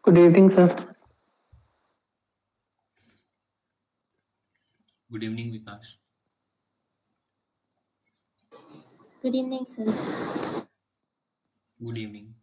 Good evening, sir. Good evening, Vikas. Good evening, sir. Good evening.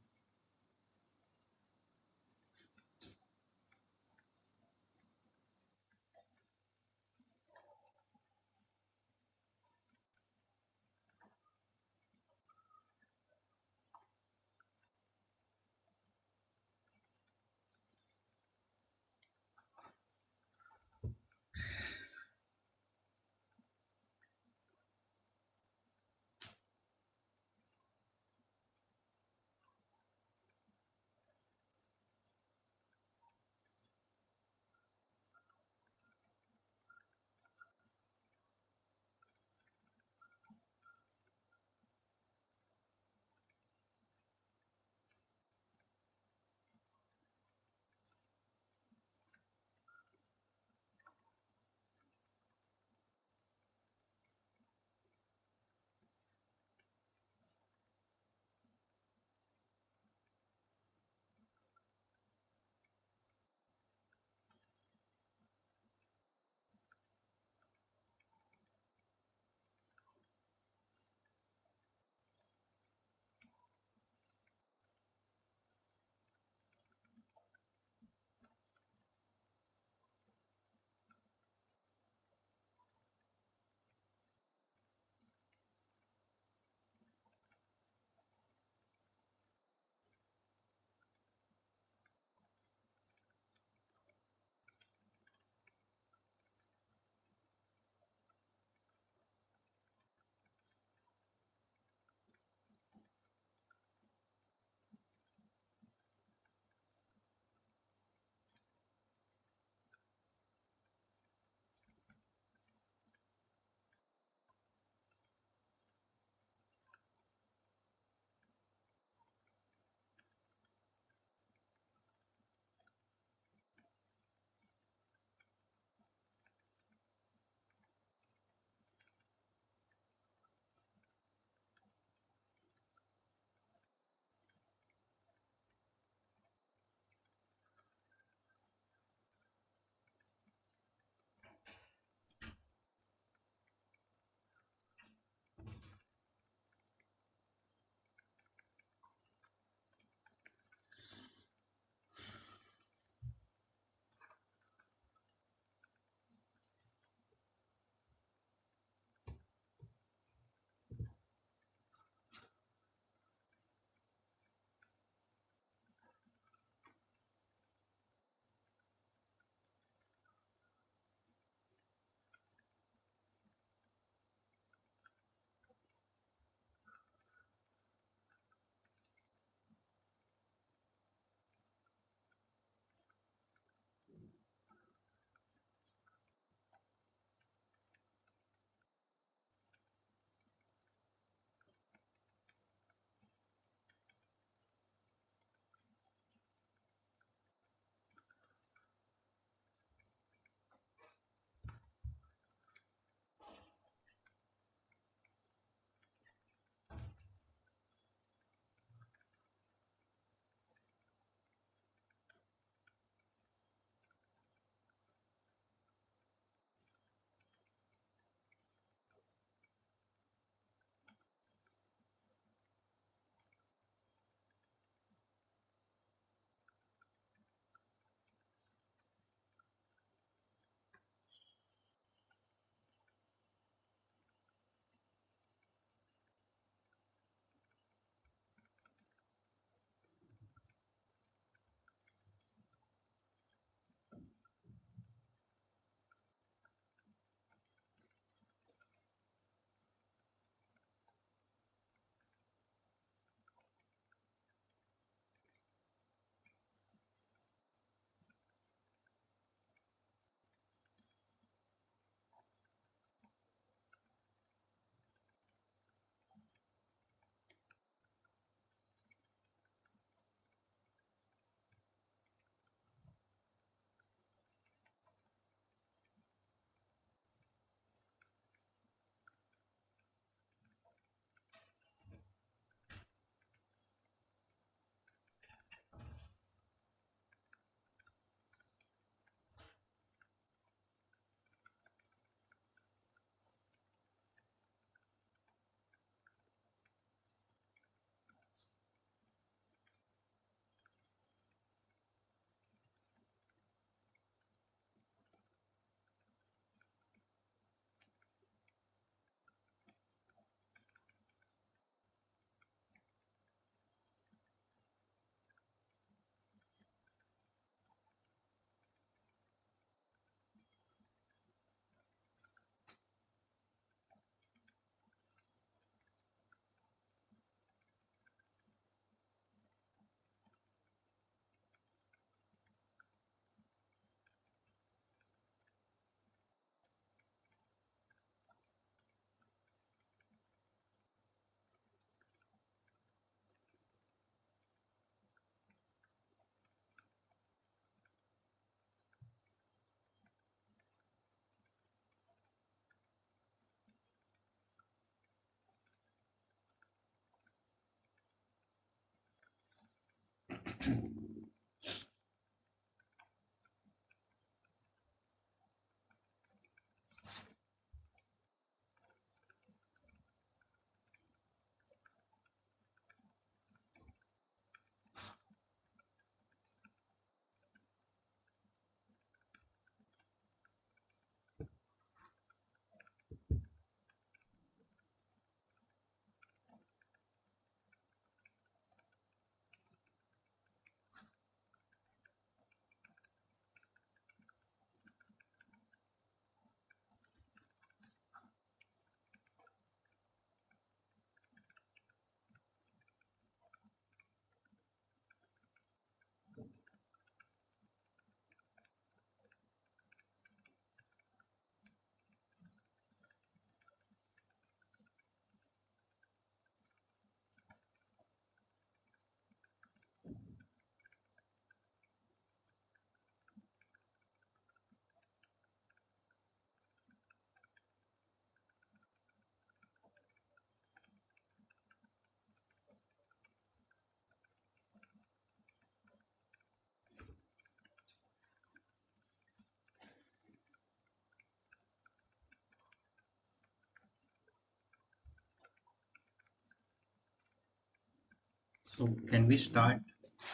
So can we start?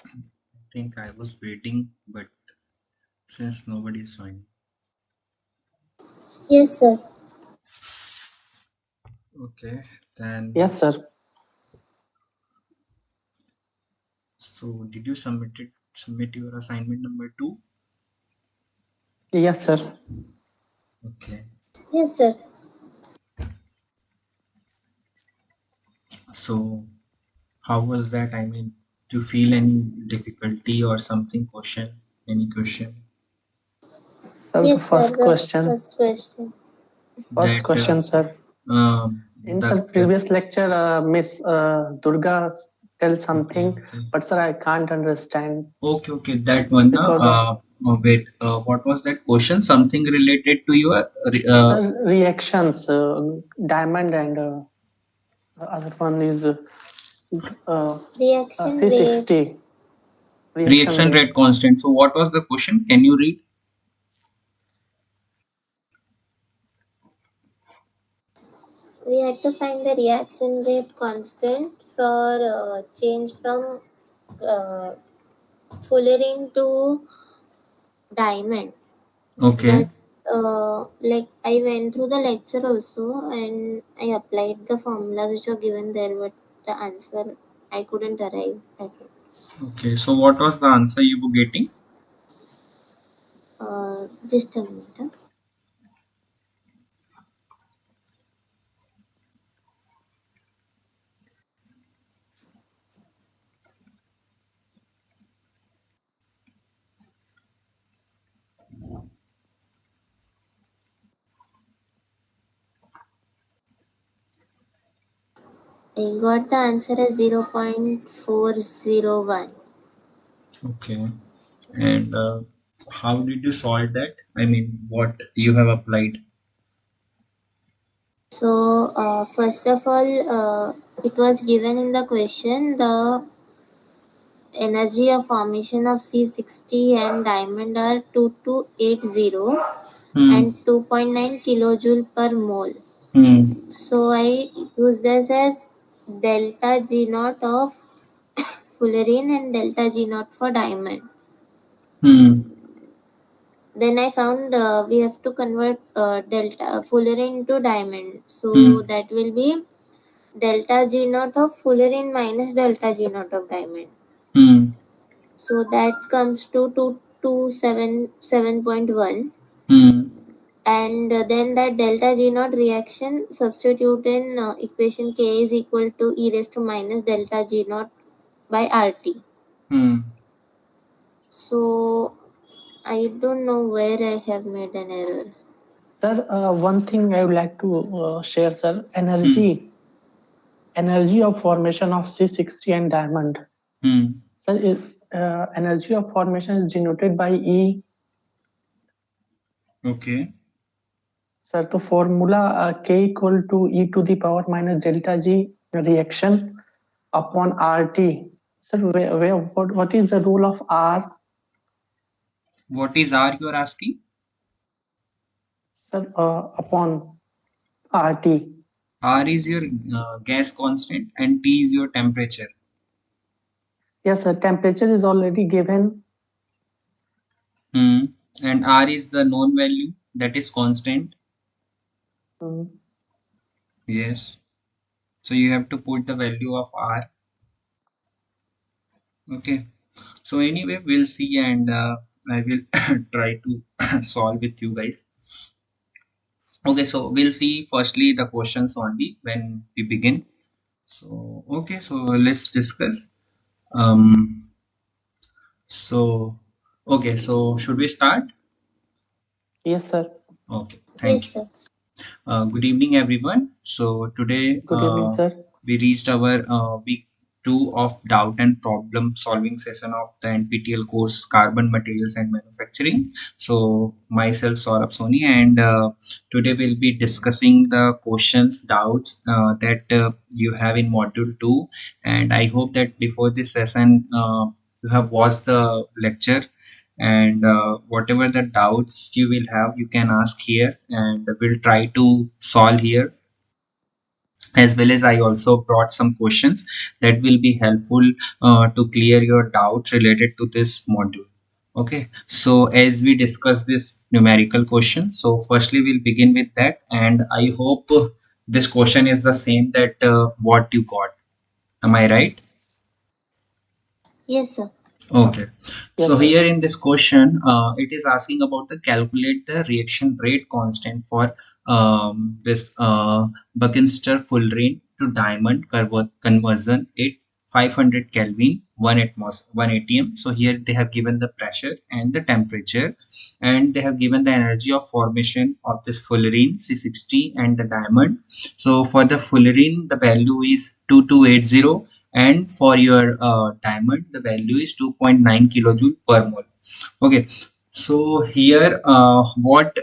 I think I was waiting, but since nobody is joining. Yes, sir. Okay, then. Yes, sir. So did you submit your assignment number 2? Yes, sir. Okay. Yes, sir. So how was that? I mean, do you feel any difficulty or something? Any question? Sir, the Yes, sir. first The question. first question. First That question, sir. In the sir previous lecture, Miss Durga tell something, okay. but sir, I can't understand Okay, that one. because Wait, what was that question? Something related to your sir, reactions, diamond and other one is Reaction rate. C60 reaction reaction rate. rate constant. So what was the question? Can you read? We had to find the reaction rate constant for change from uh, fullerene to diamond. Okay. But like I went through the lecture also and I applied the formulas which were given there, but the answer I couldn't arrive at it. Okay. So what was the answer you were getting? Just a minute. Huh? I got the answer as 0.401. Okay. And how did you solve that? I mean, what you have applied? So, first of all, it was given in the question the energy of formation of C60 and diamond are 2280 Hmm. and 2.9 kilojoule per mole. Hmm. So, I use this as delta G naught of fullerene and delta G naught for diamond. Hmm. Then I found we have to convert delta fullerene into diamond. So, Hmm. that will be delta G naught of fullerene minus delta G naught of diamond. Hmm. So that comes to 277.1, Hmm. and then that delta G naught reaction substitute in equation K is equal to e raised to minus delta G naught by RT. Hmm. So I don't know where I have made an error. Sir, one thing I would like to share, sir. Hmm. Energy of formation of C60 and diamond. Hmm. Sir, energy of formation is denoted by E. Okay. Sir, the formula K equal to E to the power minus delta G reaction upon RT. Sir, what is the rule of R? What is R you are asking? Sir, upon RT. R is your gas constant and T is your temperature. Yes, sir. Temperature is already given. Hmm. And R is the known value that is constant. Mm. Yes. So you have to put the value of R. Okay. So anyway, we'll see, and I will try to solve with you guys. Okay, so we'll see firstly the questions only when we begin. So okay, so let's discuss. Um, so okay, so should we start? Yes, sir. Okay, thank Yes, you. sir. Good evening, everyone. So today Good evening, sir. we reached our week 2 of doubt and problem solving session of the NPTEL course Carbon Materials and Manufacturing. So myself Saurabh Soni, and today we'll be discussing the questions, doubts that you have in module 2. And I hope that before this session you have watched the lecture, and whatever the doubts you will have you can ask here and we'll try to solve here. as well as I also brought some questions that will be helpful to clear your doubts related to this module. Okay, so as we discuss this numerical question, so firstly we'll begin with that, and I hope this question is the same that what you got. Am I right? Yes, sir. Okay, so Yes, sir. here in this question, it is asking about the calculate the reaction rate constant for this Buckminster Fullerene to diamond conversion at 500 Kelvin, 1 atmos 1 atm. So here they have given the pressure and the temperature, and they have given the energy of formation of this Fullerene C60 and the diamond. So for the Fullerene, the value is 2280, and for your diamond the value is 2.9 kilojoule per mole. Okay, so here uh, what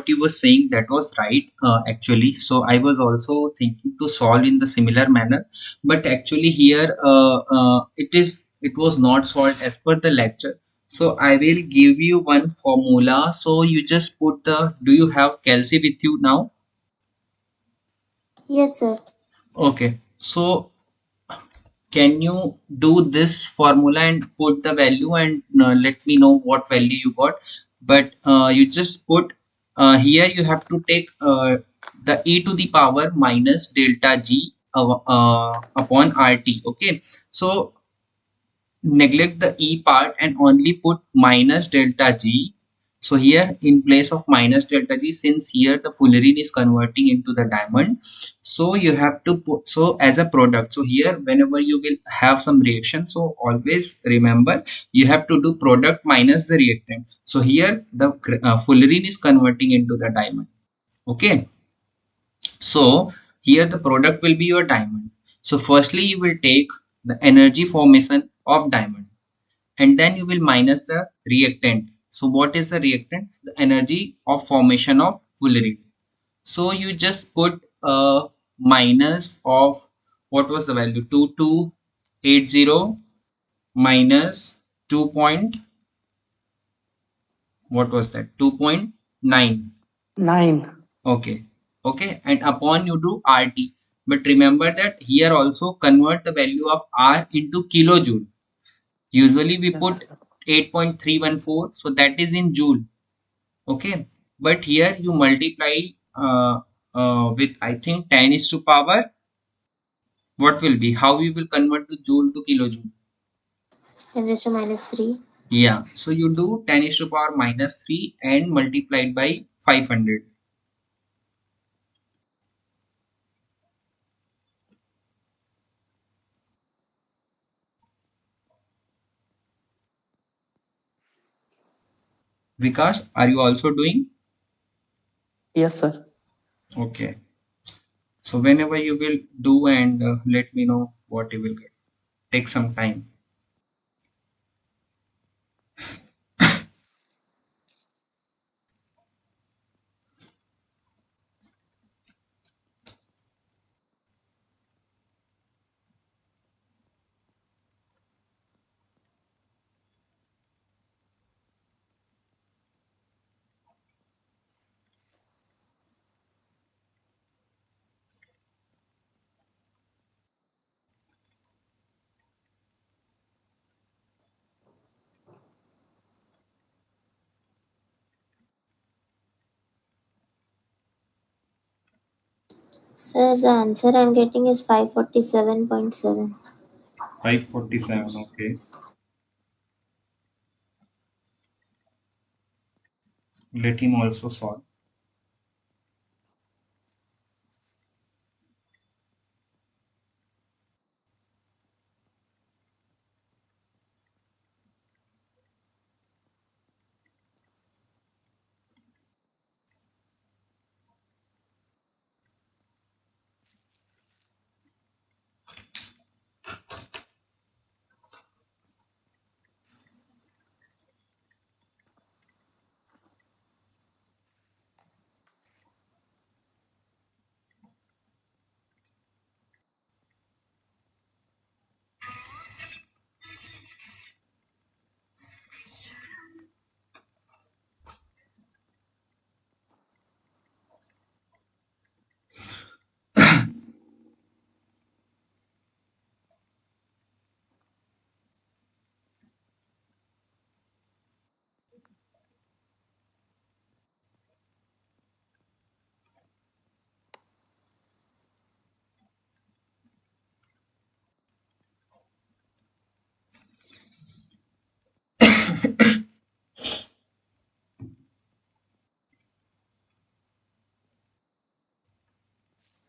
you were saying, that was right actually. So I was also thinking to solve in the similar manner, but actually here it was not solved as per the lecture. So I will give you one formula, so you just put the, do you have Kelsey with you now? Yes, sir. Okay, so can you do this formula and put the value and let me know what value you got? But you just put here you have to take the e to the power minus delta g upon rt. Okay, so neglect the e part and only put minus delta g. So here in place of minus delta g, since here the fullerene is converting into the diamond, so you have to put, so as a product, so here whenever you will have some reaction, so always remember you have to do product minus the reactant. So here the fullerene is converting into the diamond. Okay, so here the product will be your diamond. So firstly you will take the energy formation of diamond, and then you will minus the reactant. So what is the reactant? The energy of formation of fullerene. So you just put a minus of, what was the value, 2280 minus 2 point, what was that, 2.9. 9. Okay, okay, and upon you do RT, but remember that here also convert the value of R into kilojoule. Usually we Yes, put sir. 8.314, so that is in joule. Okay, but here you multiply with, I think, 10 is to power, what will be, how we will convert the joule to kilojoule? 10 raised to minus 3. Yeah, so you do 10 is to power minus 3 and multiplied by 500. Vikas, are you also doing? Yes, sir. Okay, so whenever you will do, and let me know what you will get. Take some time. Sir, the answer I'm getting is 547.7. 547, okay. Let him also solve.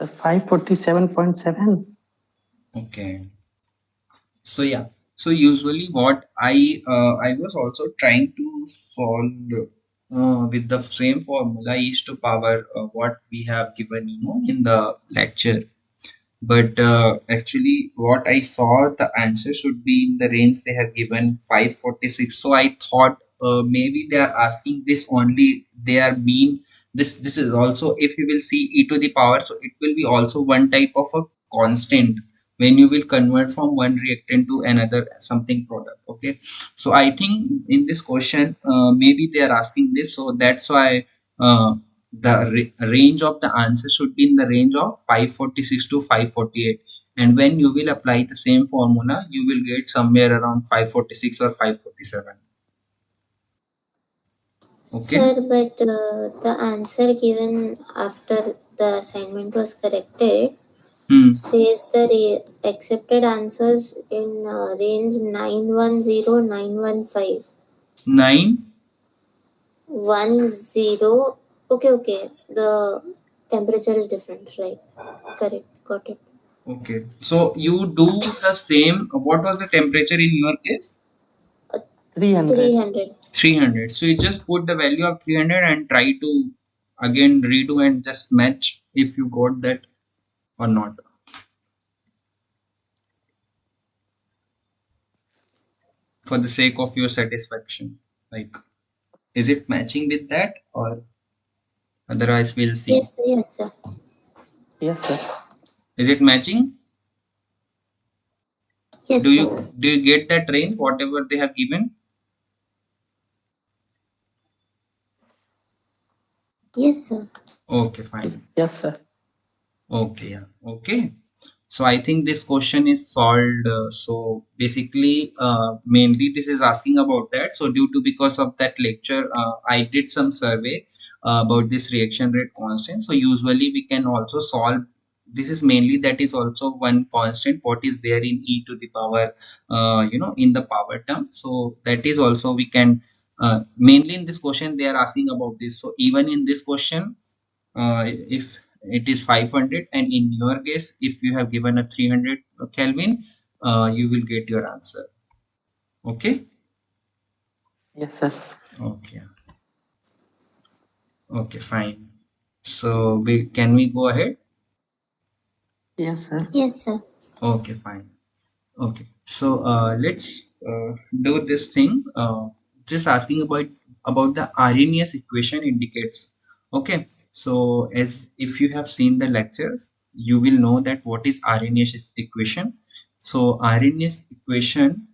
547.7. Okay. So yeah. So usually what I was also trying to solve with the same formula is to power what we have given in the lecture. But actually, what I saw, the answer should be in the range they have given 546. So I thought maybe they are asking this only. They are mean this. This is also, if you will see e to the power, so it will be also one type of a constant when you will convert from one reactant to another something product. Okay, so I think in this question maybe they are asking this. So that's why. The range of the answer should be in the range of 546 to 548, and when you will apply the same formula you will get somewhere around 546 or 547. Okay. Sir, but the answer given after the assignment was corrected says the accepted answers in range 910915. 9. 10. Okay. The temperature is different, right? Correct. Got it. Okay, so you do the same. What was the temperature in your case? 300. 300. 300. So you just put the value of 300 and try to again redo and just match if you got that or not, for the sake of your satisfaction. Like, is it matching with that, or otherwise we'll see? Yes, sir. Yes, sir. Is it matching? Yes, Do sir. you get that range whatever they have given? Yes, sir. Okay, fine. Yes, sir. Okay, yeah. Okay. So I think this question is solved. So basically, mainly this is asking about that. So due to because of that lecture, I did some survey about this reaction rate constant. So usually we can also solve. This is mainly that is also one constant. What is there in e to the power, in the power term. So that is also we can mainly in this question they are asking about this. So even in this question, if it is 500 and in your case if you have given a 300 Kelvin, you will get your answer. Okay. Yes, sir. Okay. Okay, fine. So we go ahead? Yes, sir. Yes, sir. Okay, fine. Okay, so let's do this thing. Just asking about the Arrhenius equation indicates. Okay, so as if you have seen the lectures, you will know that what is Arrhenius equation. So Arrhenius equation,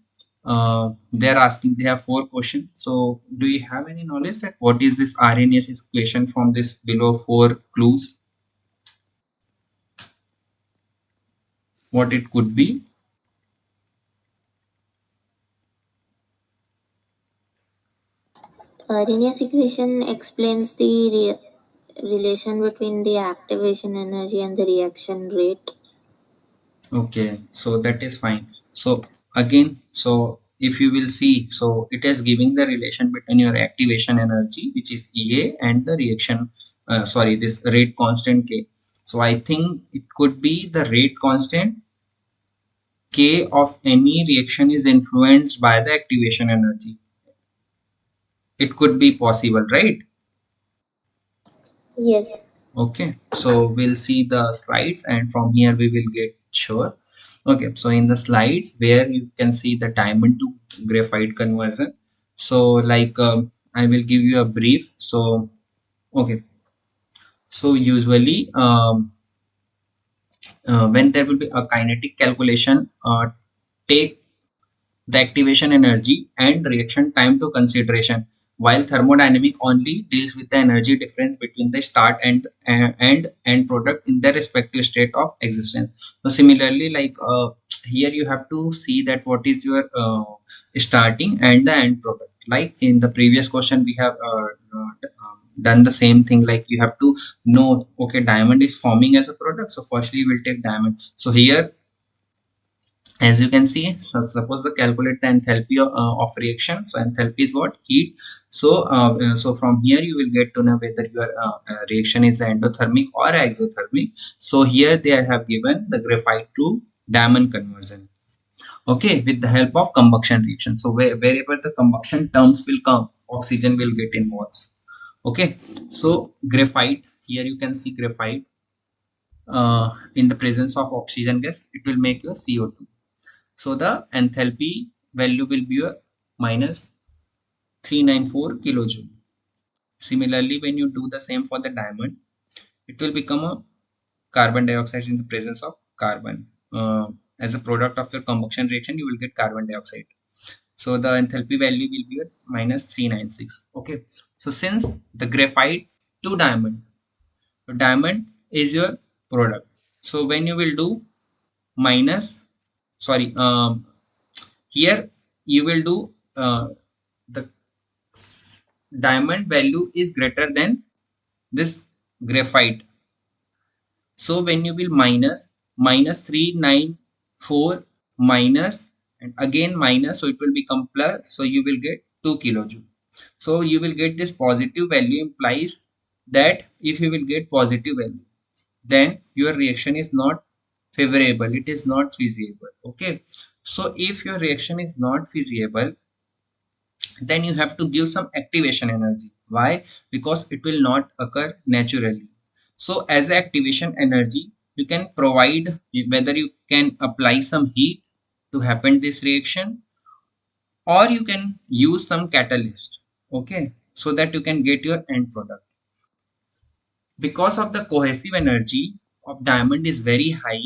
they are asking. They have 4 questions. So do you have any knowledge that what is this Arrhenius equation from this below 4 clues? What it could be? Arrhenius equation explains the relation between the activation energy and the reaction rate. Okay, so that is fine. So again, so if you will see, so it is giving the relation between your activation energy, which is EA, and the reaction, this rate constant K. So I think it could be the rate constant K of any reaction is influenced by the activation energy. It could be possible, right? Yes. Okay, so we'll see the slides and from here we will get sure. Okay, so in the slides where you can see the diamond to graphite conversion. So like I will give you a brief. So okay, so usually when there will be a kinetic calculation, take the activation energy and reaction time to consideration, while thermodynamic only deals with the energy difference between the start and end product in their respective state of existence. So similarly, like here you have to see that what is your starting and the end product. Like in the previous question we have done the same thing. Like you have to know, okay, diamond is forming as a product, so firstly we'll take diamond. So here As you can see, so suppose the calculate the enthalpy of reaction. So enthalpy is what? Heat. So from here you will get to know whether your reaction is endothermic or exothermic. So here they have given the graphite to diamond conversion, okay, with the help of combustion reaction. So wherever the combustion terms will come, oxygen will get involved. Okay, so graphite, here you can see graphite in the presence of oxygen gas, it will make your CO2. So the enthalpy value will be your minus 394 kilojoule. Similarly, when you do the same for the diamond, it will become a carbon dioxide in the presence of carbon. As a product of your combustion reaction, you will get carbon dioxide. So the enthalpy value will be minus 396. Okay. So since the graphite to diamond, so diamond is your product. So when you will do minus, sorry, here you will do the diamond value is greater than this graphite. So when you will minus 394 minus and again minus, so it will become plus, so you will get 2 kilojoule. So you will get this positive value implies that if you will get positive value, then your reaction is not favorable, it is not feasible. Okay, so if your reaction is not feasible, then you have to give some activation energy. Why? Because it will not occur naturally. So as activation energy, you can provide, whether you can apply some heat to happen this reaction, or you can use some catalyst, okay, so that you can get your end product. Because of the cohesive energy of diamond is very high,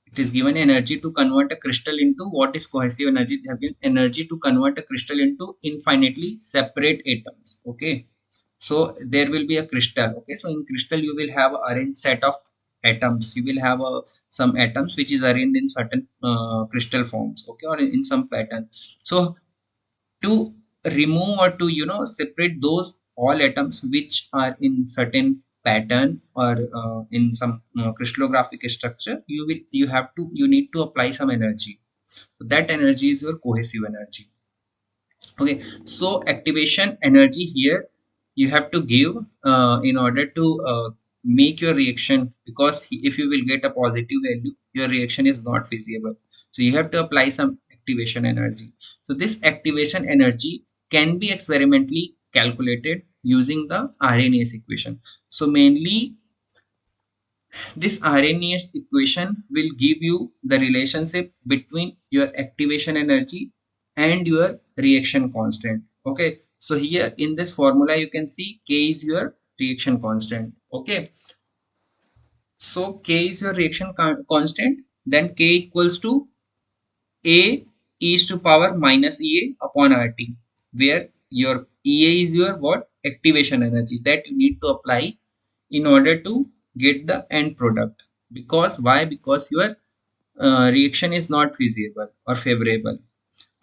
it is given energy to convert a crystal into, what is cohesive energy? They have given energy to convert a crystal into infinitely separate atoms. Okay, so there will be a crystal. Okay, so in crystal you will have a arranged set of atoms. You will have some atoms which is arranged in certain crystal forms. Okay, or in some pattern. So to remove or to separate those all atoms which are in certain pattern or in some crystallographic structure, you need to apply some energy. That energy is your cohesive energy. Okay, so activation energy here you have to give in order to make your reaction, because if you will get a positive value, your reaction is not feasible, so you have to apply some activation energy. So this activation energy can be experimentally calculated using the Arrhenius equation. So mainly this Arrhenius equation will give you the relationship between your activation energy and your reaction constant. Okay, so here in this formula you can see K is your reaction constant. Okay, so K is your reaction constant, then K equals to A is to power minus EA upon RT, where your EA is your what? Activation energy that you need to apply in order to get the end product. Because why? Because your reaction is not feasible or favorable.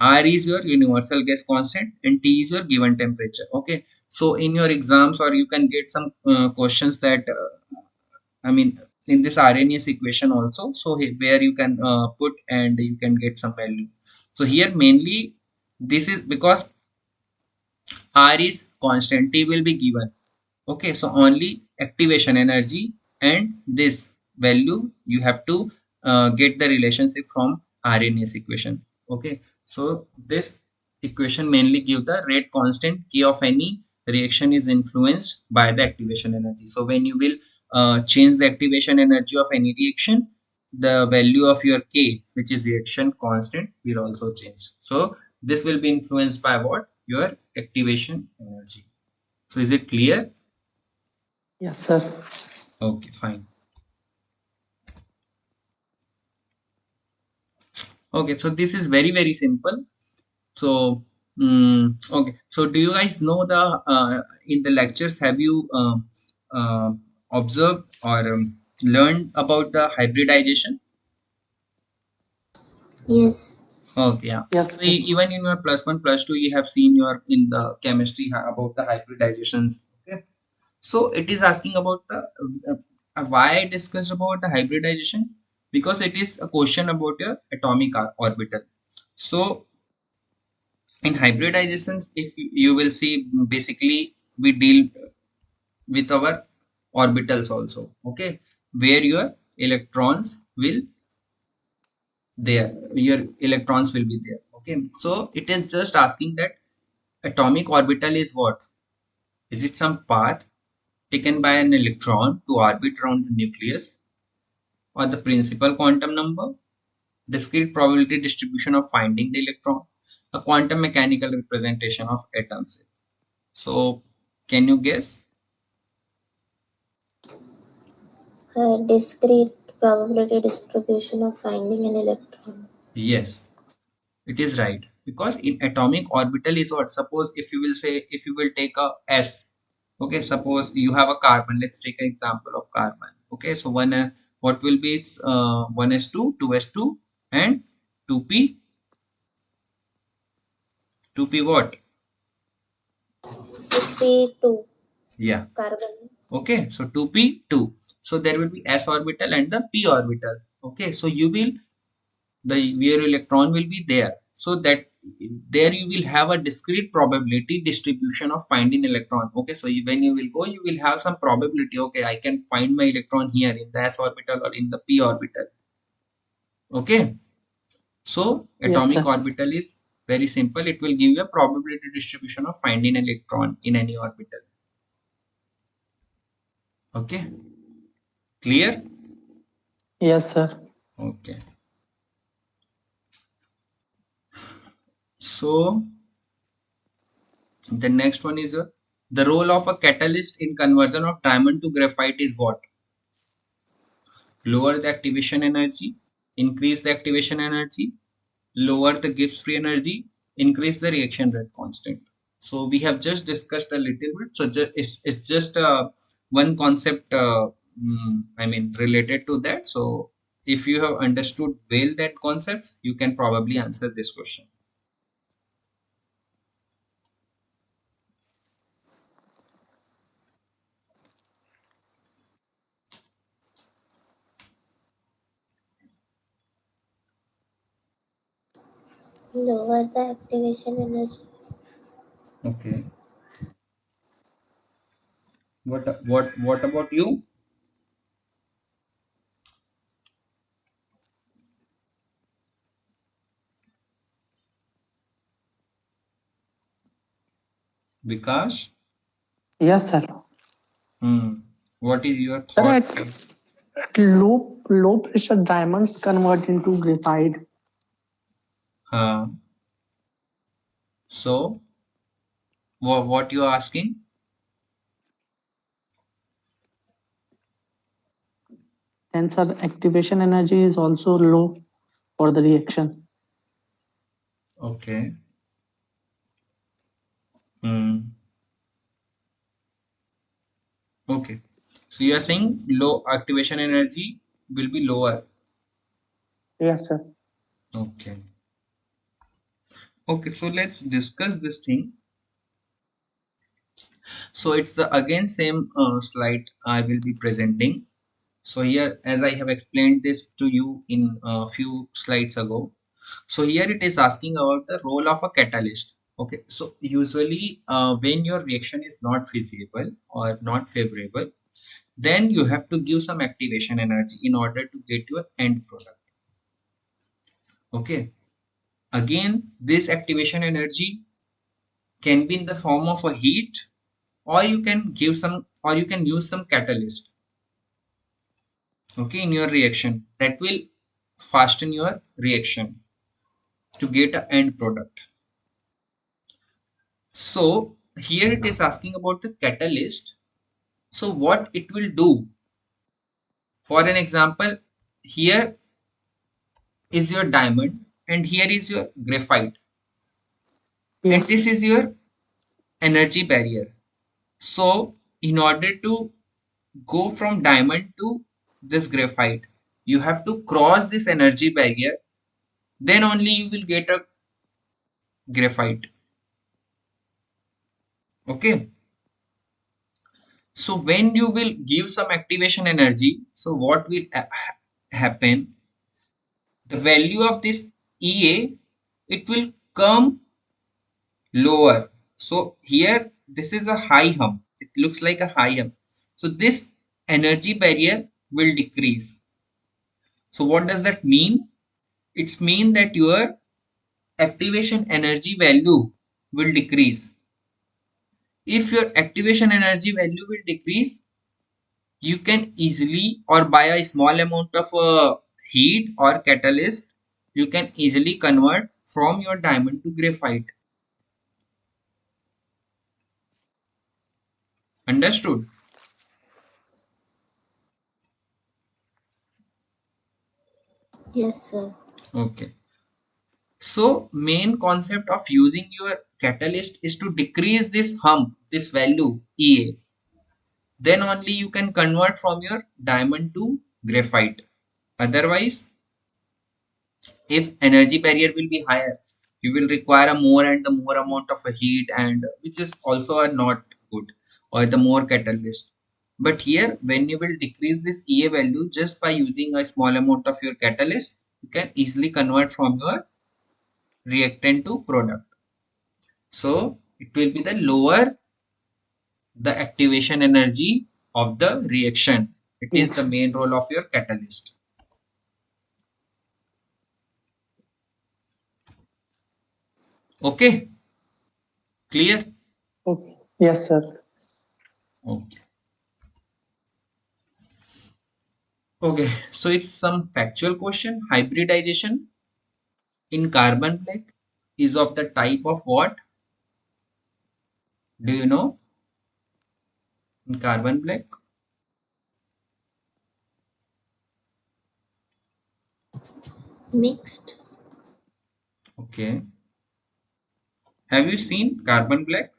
R is your universal gas constant and T is your given temperature. Okay, so in your exams or you can get some questions that I mean in this Arrhenius equation also, so where you can put and you can get some value. So here mainly this is because R is constant, T will be given. Okay, so only activation energy and this value you have to get the relationship from Arrhenius equation. Okay, so this equation mainly give the rate constant K of any reaction is influenced by the activation energy. So when you will change the activation energy of any reaction, the value of your K, which is reaction constant, will also change. So this will be influenced by what? Your activation energy. So is it clear? Yes, sir. Okay, fine. Okay, so this is very, very simple. So, okay. So do you guys know the in the lectures have you uh, observed or learned about the hybridization? Yes. Okay, yeah. Yes, So sir. even in your plus one, plus two, you have seen your in the chemistry about the hybridization. Okay. So it is asking about the why I discussed about the hybridization. because it is a question about your atomic orbital. So in hybridizations, if you will see, basically we deal with our orbitals also, okay, where your electrons will be there, okay. So it is just asking that atomic orbital is what? Is it some path taken by an electron to orbit around the nucleus, or the principal quantum number, discrete probability distribution of finding the electron, a quantum mechanical representation of atoms? So can you guess? Discrete probability distribution of finding an electron. Yes, it is right, because in atomic orbital is what? Suppose if you will say, if you will take a s, okay, suppose you have a carbon, let's take an example of carbon, okay. So one what will be its 1s2, 2s2, and 2p, 2p what? P2 Yeah, carbon. okay. So 2p 2, so there will be s orbital and the p orbital, okay. So you will, the where electron will be there, so that there you will have a discrete probability distribution of finding electron, okay. So when you will go, you will have some probability, okay, I can find my electron here in the s orbital or in the p orbital, okay. So Yes, atomic sir. orbital is very simple, it will give you a probability distribution of finding electron in any orbital, okay. Clear? Yes, sir. Okay. So the next one is the role of a catalyst in conversion of diamond to graphite is what? Lower the activation energy, increase the activation energy, lower the Gibbs free energy, increase the reaction rate constant. So we have just discussed a little bit. So it's just one concept, I mean, related to that. So if you have understood well that concepts, you can probably answer this question. Lower the activation energy. Okay. What about you? Because Yes, sir. what is your Sir, thought? at low pressure diamonds convert into graphite. Uh, so what you are asking? Then, sir, activation energy is also low for the reaction. Okay. Hmm. Okay. So you are saying low activation energy will be lower. Yes, sir. Okay. Okay. So let's discuss this thing. So it's the again same slide I will be presenting. So here, as I have explained this to you in a few slides ago. So here it is asking about the role of a catalyst. Okay. So usually when your reaction is not feasible or not favorable, then you have to give some activation energy in order to get your end product, okay. Again, this activation energy can be in the form of a heat, or you can give some, or you can use some catalyst, okay, in your reaction that will fasten your reaction to get an end product. So here it is asking about the catalyst. So what it will do, for an example, here is your diamond and here is your graphite, and Yes. this is your energy barrier. So in order to go from diamond to this graphite, you have to cross this energy barrier, then only you will get a graphite, okay. So when you will give some activation energy, so what will happen, the value of this EA, it will come lower. So here, this is a high hump. It looks like a high hump. So this energy barrier will decrease. So what does that mean? It's mean that your activation energy value will decrease. If your activation energy value will decrease, you can easily, or by a small amount of heat or catalyst, you can easily convert from your diamond to graphite. Understood? Yes, sir. Okay. So main concept of using your catalyst is to decrease this hump, this value EA. Then only you can convert from your diamond to graphite. Otherwise, if energy barrier will be higher, you will require a more and the more amount of a heat, and which is also a not good, or the more catalyst. But here, when you will decrease this EA value just by using a small amount of your catalyst, you can easily convert from your reactant to product. So it will be the lower the activation energy of the reaction. It is the Reaction. main role of your catalyst. Okay, clear? Okay. Yes, sir. Okay. Okay, so it's some factual question. Hybridization in carbon black is of the type of what? Do you know? In carbon black? Mixed. Okay. Have you seen carbon black?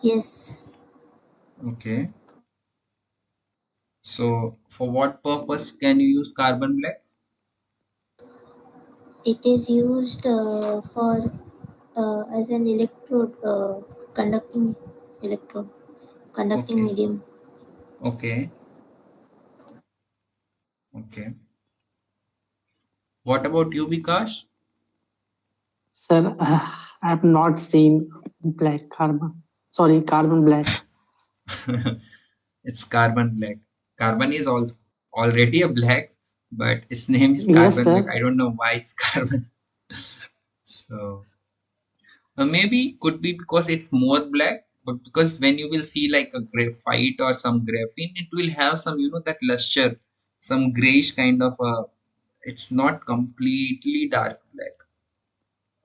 Yes. Okay. So for what purpose can you use carbon black? It is used for as an electrode, electrode, conducting Okay. medium. Okay. Okay. What about you, Vikash? Sir, I have not seen black carbon. Sorry, carbon black. It's carbon black. Carbon is already a black, but its name is Yes, carbon black. sir. I don't know why it's carbon. So maybe could be because it's more black, but because when you will see like a graphite or some graphene, it will have some, that luster, some grayish kind of a. It's not completely dark black,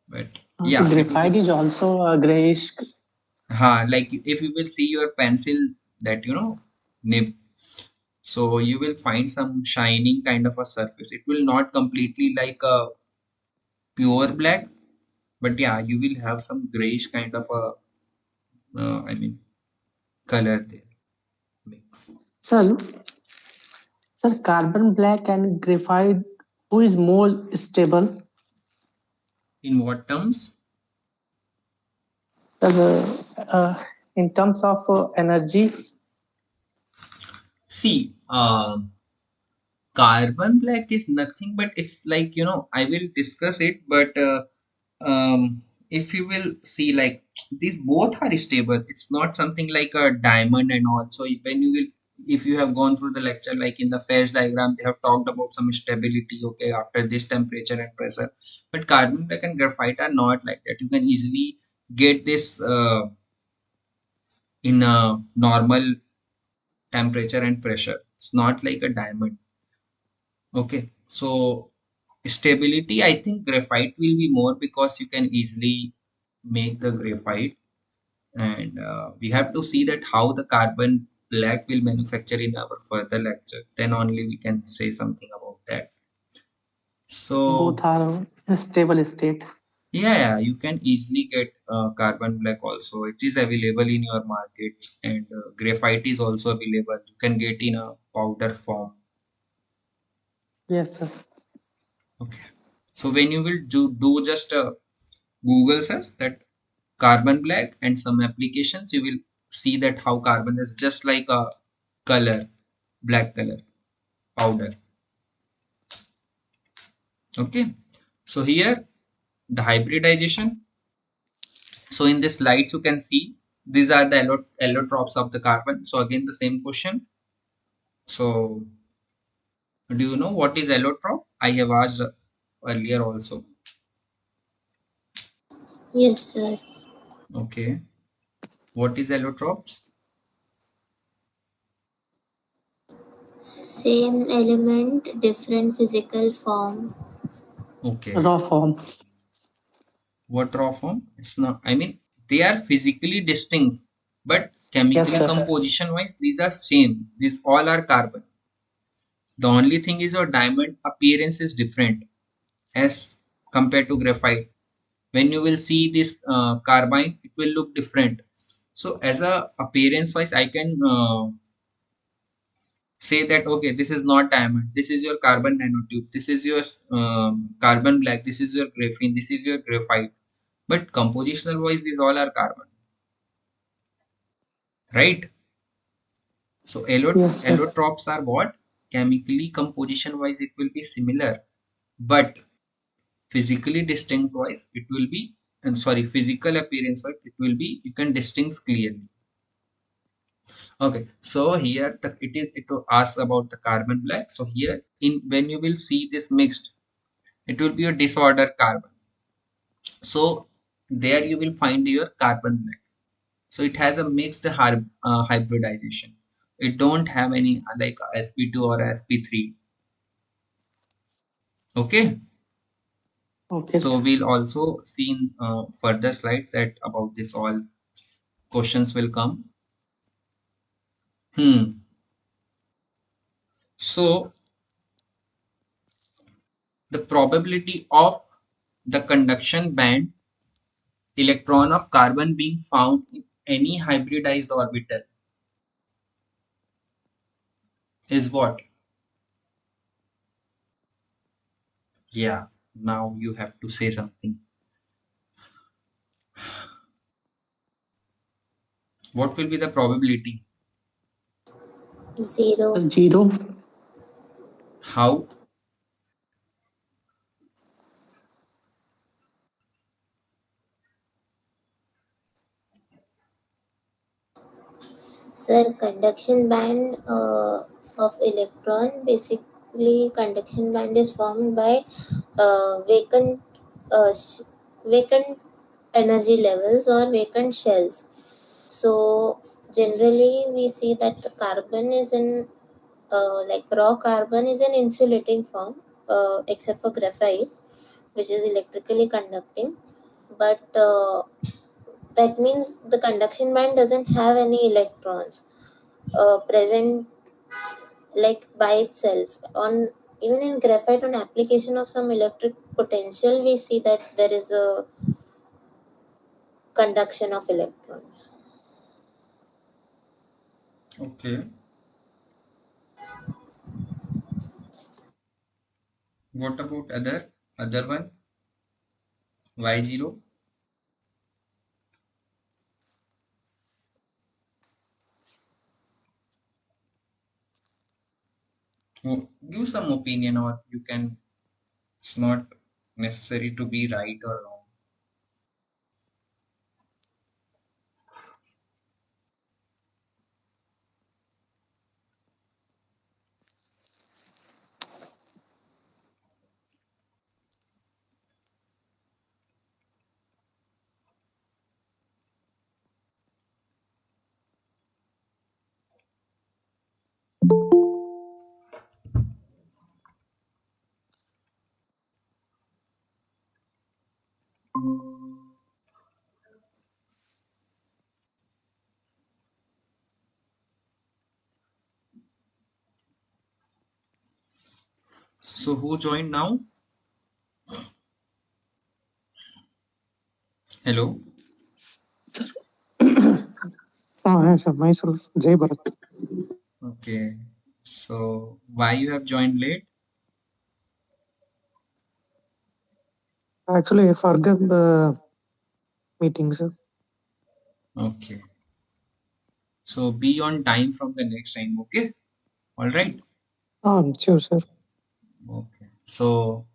but yeah, it will Graphite be. is also a grayish. Like if you will see your pencil, that nib, so you will find some shining kind of a surface. It will not completely like a pure black, but yeah, you will have some grayish kind of a, I mean, color there mix. Sir, sir, carbon black and graphite, who is more stable? In what terms? Sir, in terms of energy, See, carbon black is nothing but it's like, I will discuss it, but if you will see, like, these both are stable. It's not something like a diamond and all. So when you will, if you have gone through the lecture, like in the phase diagram, they have talked about some stability, okay, after this temperature and pressure. But carbon black and graphite are not like that. You can easily get this in a normal temperature and pressure. It's not like a diamond. Okay, so stability, I think graphite will be more because you can easily make the graphite, and we have to see that how the carbon black will manufacture in our further lecture. Then only we can say something about that. So both are a stable state. yeah, you can easily get carbon black also. It is available in your markets, and graphite is also available. You can get in a powder form. Yes, sir. Okay. So when you will do just a Google search that carbon black and some applications, you will see that how carbon is just like a color, black color powder. Okay. So here the hybridization. So in this slides you can see these are the allotropes of the carbon. So again the same question. So do you know what is allotrope? I have asked earlier also. Yes, sir. Okay. What is allotropes? Same element, different physical form. Okay. Raw form. What raw form? It's not, I mean, they are physically distinct, but Yes, chemically sir. composition wise, these are same. These all are carbon. The only thing is your diamond appearance is different as compared to graphite. When you will see this carbine, it will look different. So as a appearance wise, I can say that okay, this is not diamond. This is your carbon nanotube. This is your carbon black. This is your graphene. This is your graphite. But compositional wise, these all are carbon, right? So Yes, sir. allotropes are what? Chemically composition wise it will be similar, but physically distinct wise it will be, I'm sorry, physical appearance wise it will be, you can distinguish clearly. Okay, so here it asks about the carbon black. So here in when you will see this mixed, it will be a disordered carbon. So there you will find your carbon black. So it has a mixed hybridization. It don't have any like sp2 or sp3. Okay, Okay, so sir. we'll also see in further slides that about this all questions will come. So the probability of the conduction band electron of carbon being found in any hybridized orbital is what? Yeah, now you have to say something. What will be the probability? 0. 0. How? Sir, conduction band of electron, basically conduction band is formed by uh, sh- vacant energy levels or vacant shells. So generally we see that carbon is in like raw carbon is an insulating form, except for graphite, which is electrically conducting. But that means the conduction band doesn't have any electrons present like by itself. On even in graphite, on application of some electric potential, we see that there is a conduction of electrons. Okay. What about other one? Y0? Give some opinion, or you can, it's not necessary to be right or wrong. So who joined now? Hello. Sir. Yes, sir. Myself, Jay Bharat. Okay. So why you have joined late? Actually, I forgot the meeting, sir. Okay. So be on time from the next time. Okay. All right. Sure, sir. Okay. So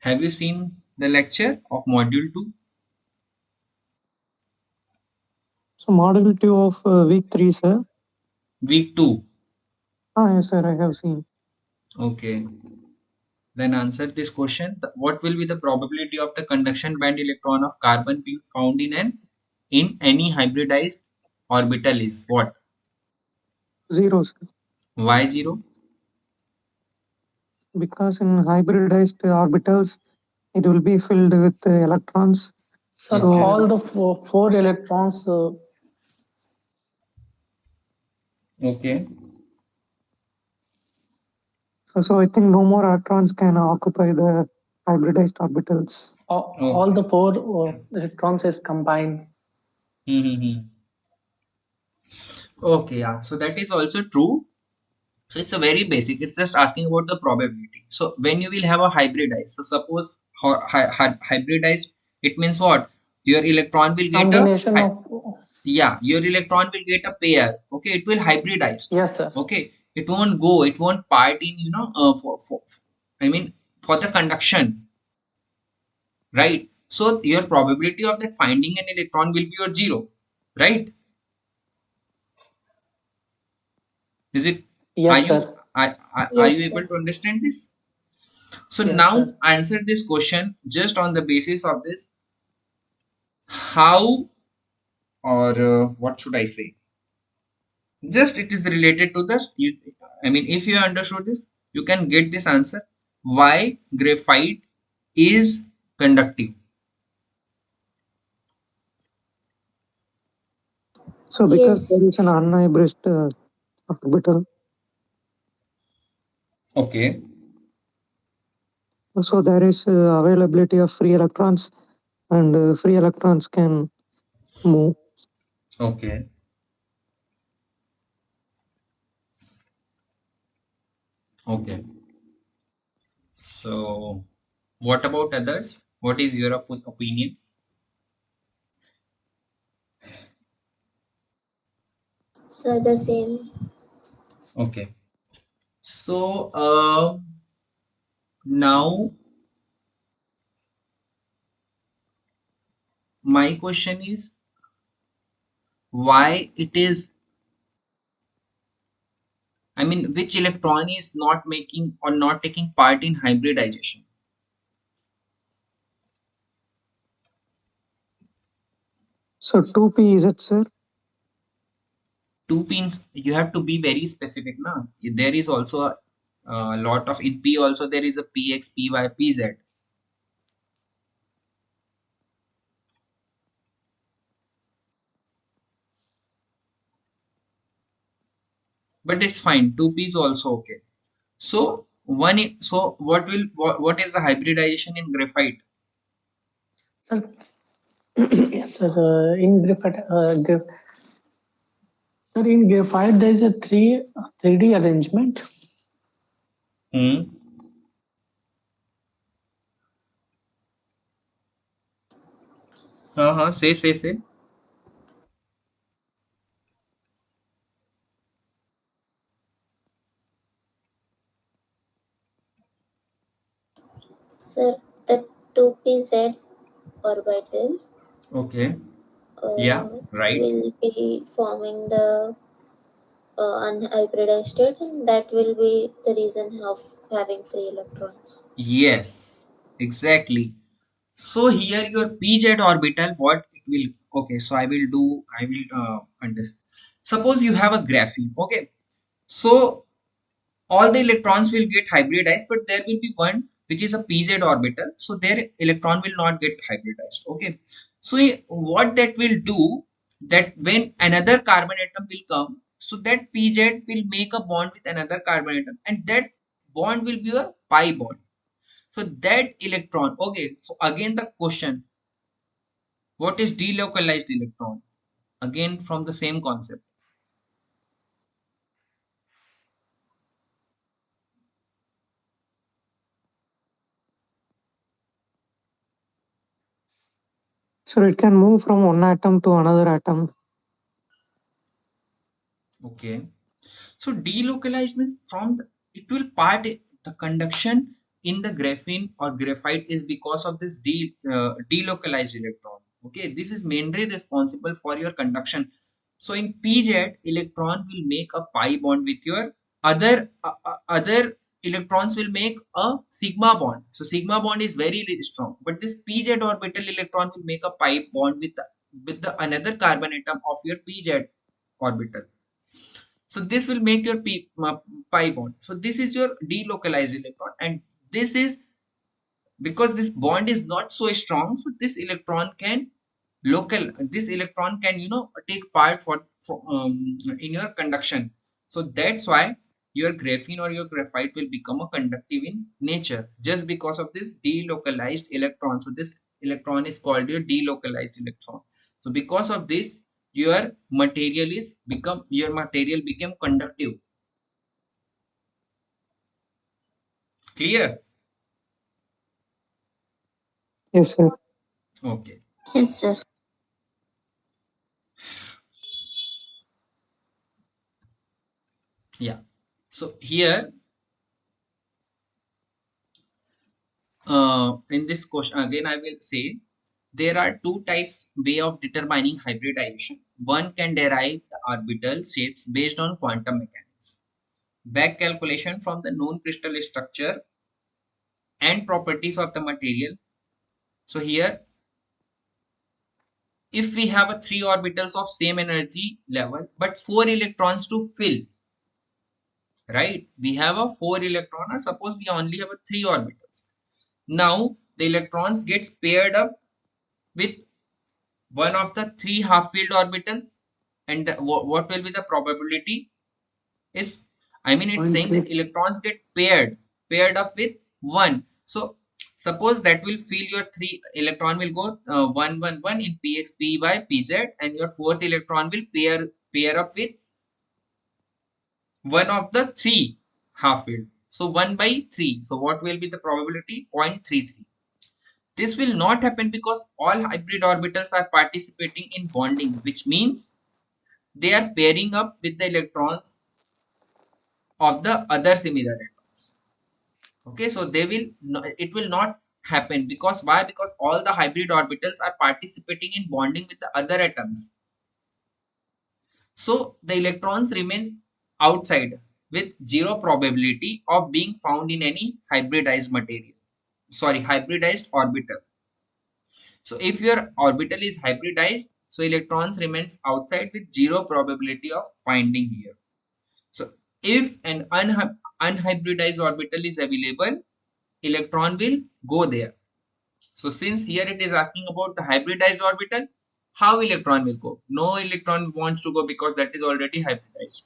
Have you seen the lecture of module 2? So module 2 of week 3, sir. Week 2. Yes, sir, I have seen. Okay. Then answer this question. What will be the probability of the conduction band electron of carbon being found in any hybridized orbital is what? 0, sir. Why 0? Because in hybridized orbitals, it will be filled with electrons. Sir, Okay. all the four electrons. Okay. So I think no more electrons can occupy the hybridized orbitals. All the four electrons is combined. Mm-hmm. Okay, yeah. So that is also true. So it's a very basic. It's just asking about the probability. So when you will have a hybridized. So suppose hybridized, it means what? Your electron will get Combination of. your electron will get a pair. Okay, it will hybridize. Yes, sir. Okay, it won't part in, I mean, for the conduction, right? So your probability of that finding an electron will be your 0, right? Is it? Yes, Are you sir. are you Yes, able sir. to understand this? So Yes, now sir. answer this question just on the basis of this. How, or what should I say? Just it is related to this. I mean, if you understood this, you can get this answer. Why graphite is conductive? So because there Yes. is an unhybridized orbital, Okay. so there is availability of free electrons, and free electrons can move. Okay. Okay. So, what about others? What is your opinion? So the same. Okay. So, now my question is why it is, I mean, which electron is not making or not taking part in hybridization? So 2p is it, sir? 2 pins, you have to be very specific now. There is also a lot of, in P also there is a PX, PY, PZ. But it's fine. 2P is also okay. So so what is the hybridization in graphite? Sir, yes, sir. In graphite, sir, in graphite, there is a 3D arrangement. Hmm. Say. Sir, the 2pz orbital Okay. Yeah. Right. will be forming the unhybridized state, and that will be the reason of having free electrons. Yes. Exactly. So here your PZ orbital, what it will, okay, so I will suppose you have a graphene, okay. So all the electrons will get hybridized, but there will be one which is a PZ orbital, so their electron will not get hybridized, okay. So what that will do, that when another carbon atom will come, so that PZ will make a bond with another carbon atom, and that bond will be a pi bond. So that electron, okay, so again the question, what is delocalized electron? Again from the same concept. So it can move from one atom to another atom. Okay. So delocalized means it will part the conduction in the graphene or graphite is because of this delocalized electron. Okay, this is mainly responsible for your conduction. So in PZ, electron will make a pi bond with your other electrons will make a sigma bond. So sigma bond is very strong, but this PZ orbital electron will make a pi bond with the another carbon atom of your PZ orbital. So this will make your pi bond. So this is your delocalized electron, and this is because this bond is not so strong. So this electron can this electron can take part for in your conduction. So that's why your graphene or your graphite will become a conductive in nature just because of this delocalized electron. So this electron is called your delocalized electron. So because of this, your material become conductive. Clear? Yes, sir. Okay. Yes, sir. Yeah. So here in this question again I will say there are two types way of determining hybridization. One can derive the orbital shapes based on quantum mechanics, back calculation from the known crystal structure and properties of the material. So here if we have a three orbitals of same energy level but four electrons to fill, right? We have a four electron, or suppose we only have a three orbitals. Now the electrons gets paired up with one of the three half-filled orbitals, and what will be the probability is, I mean, it's saying that 0.3. electrons get paired up with one. So suppose that will fill your three electron will go 1 1 1 in px py pz, and your fourth electron will pair up with one of the three half-filled. So 1 by 3. So what will be the probability? 0.33. This will not happen because all hybrid orbitals are participating in bonding, which means they are pairing up with the electrons of the other similar atoms. Okay, so it will not happen because why? Because all the hybrid orbitals are participating in bonding with the other atoms. So the electrons remains outside with zero probability of being found in any hybridized material. Sorry, hybridized orbital. So if your orbital is hybridized, so electrons remains outside with zero probability of finding here. So if an unhybridized orbital is available, electron will go there. So since here it is asking about the hybridized orbital, how electron will go? No electron wants to go because that is already hybridized.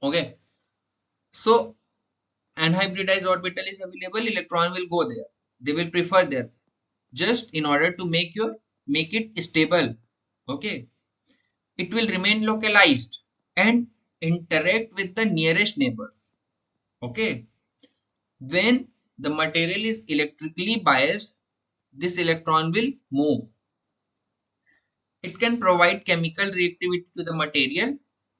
Okay. So anhybridized orbital is available, electron will go there. They will prefer there just in order to make it stable. Okay. It will remain localized and interact with the nearest neighbors. Okay. When the material is electrically biased, this electron will move. It can provide chemical reactivity to the material.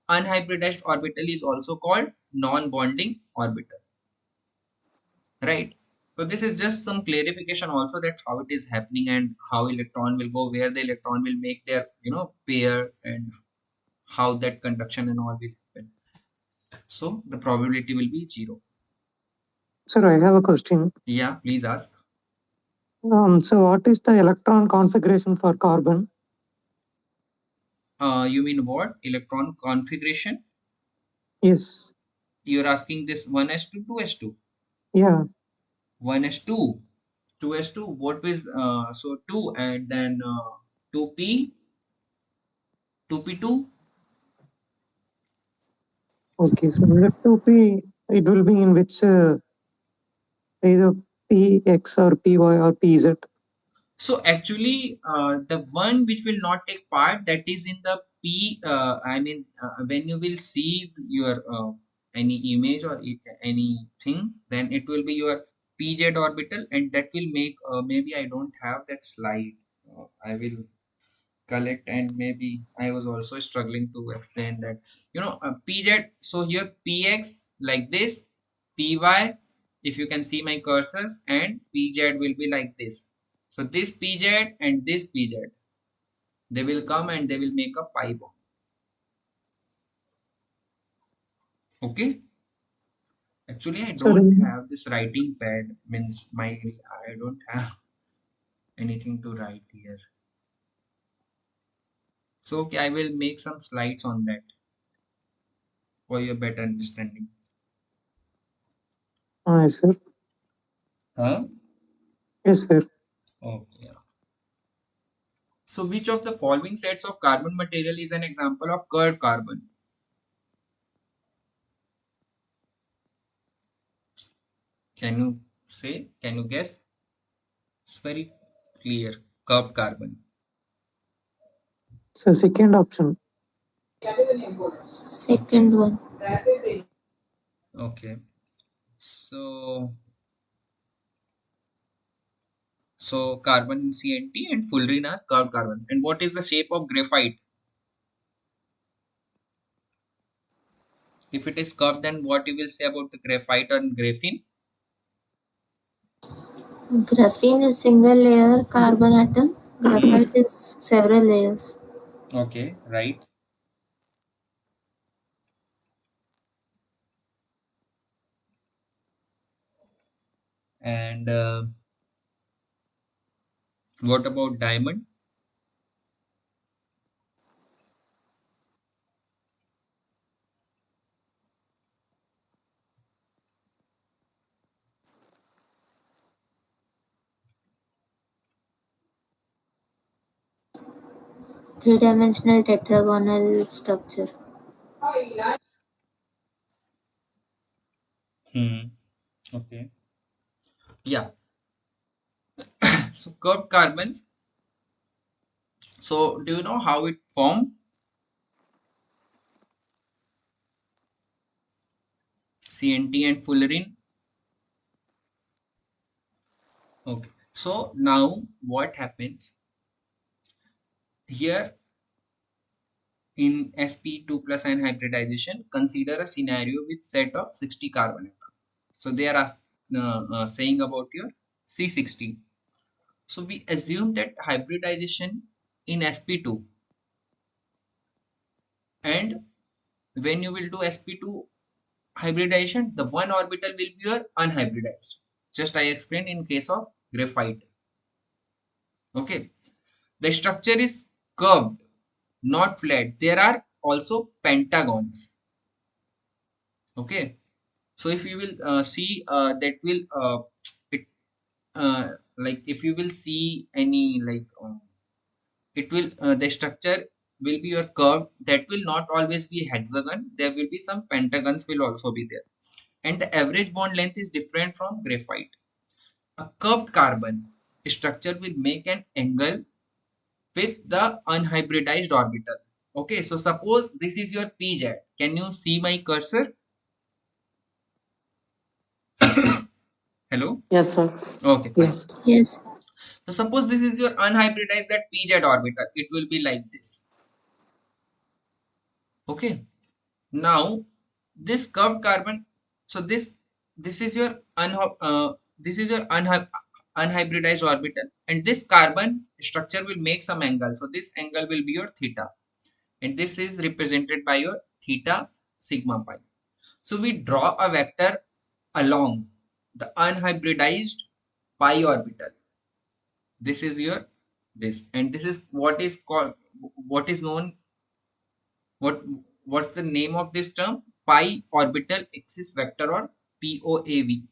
Unhybridized orbital is also called non-bonding orbital. Right? So this is just some clarification also that how it is happening and how electron will go, where the electron will make their pair, and how that conduction and all will happen. So the probability will be 0. Sir, I have a question. Yeah, please ask. So what is the electron configuration for carbon? You mean what? Electron configuration? Yes. You're asking this 1s2, 2s2? Yeah. 1s2, 2s2. What is so 2 and then 2p, 2p2? Okay. So the 2p, it will be in which either px or py or pz. So actually, the one which will not take part, that is in the P. I mean, when you will see your any image or anything, then it will be your PZ orbital, and that will make. Maybe I don't have that slide. I will collect, and maybe I was also struggling to explain that. PZ. So here PX like this, PY if you can see my cursors, and pz will be like this. So this pz and this pz, they will come and they will make a pi bond. Okay. Actually, I Sir, don't have this writing pad, means I don't have anything to write here. So okay, I will make some slides on that for your better understanding. yes, sir. Huh? Yes, sir. Okay. So which of the following sets of carbon material is an example of curved carbon? Can you say? Can you guess? It's very clear. Curved carbon. So second option. Second one. Okay. So carbon CNT and fullerene are curved carbons. And what is the shape of graphite? If it is curved, then what you will say about the graphite and graphene? Graphene is single layer carbon atom. Graphite is several layers. Okay, right. And what about diamond? Three-dimensional tetragonal structure. Okay. Yeah. So curved carbon. So do you know how it formed? CNT and fullerene. Okay. So now what happens here in sp2 plus ion hybridization? Consider a scenario with set of 60 carbon atoms. So they are saying about your C60. So we assume that hybridization in sp2, and when you will do sp2 hybridization, the one orbital will be your unhybridized. Just I explained in case of graphite. Okay. The structure is curved, not flat. There are also pentagons. Okay. So if you will see that will it like if you will see any like it will the structure will be your curve, that will not always be hexagon. There will be some pentagons will also be there, and the average bond length is different from graphite. A curved carbon structure will make an angle with the unhybridized orbital. Okay, so suppose this is your pz. Can you see my cursor? Hello? Yes, sir. Okay, fine. Yes. Yes. So suppose this is your unhybridized that pz orbital. It will be like this. Okay. Now this curved carbon. So this is your unhybridized orbital, and this carbon structure will make some angle. So this angle will be your theta, and this is represented by your theta sigma pi. So we draw a vector along the unhybridized pi orbital. This is your this, and this is what is called, what is known, what what's the name of this term? Pi orbital axis vector, or POAV.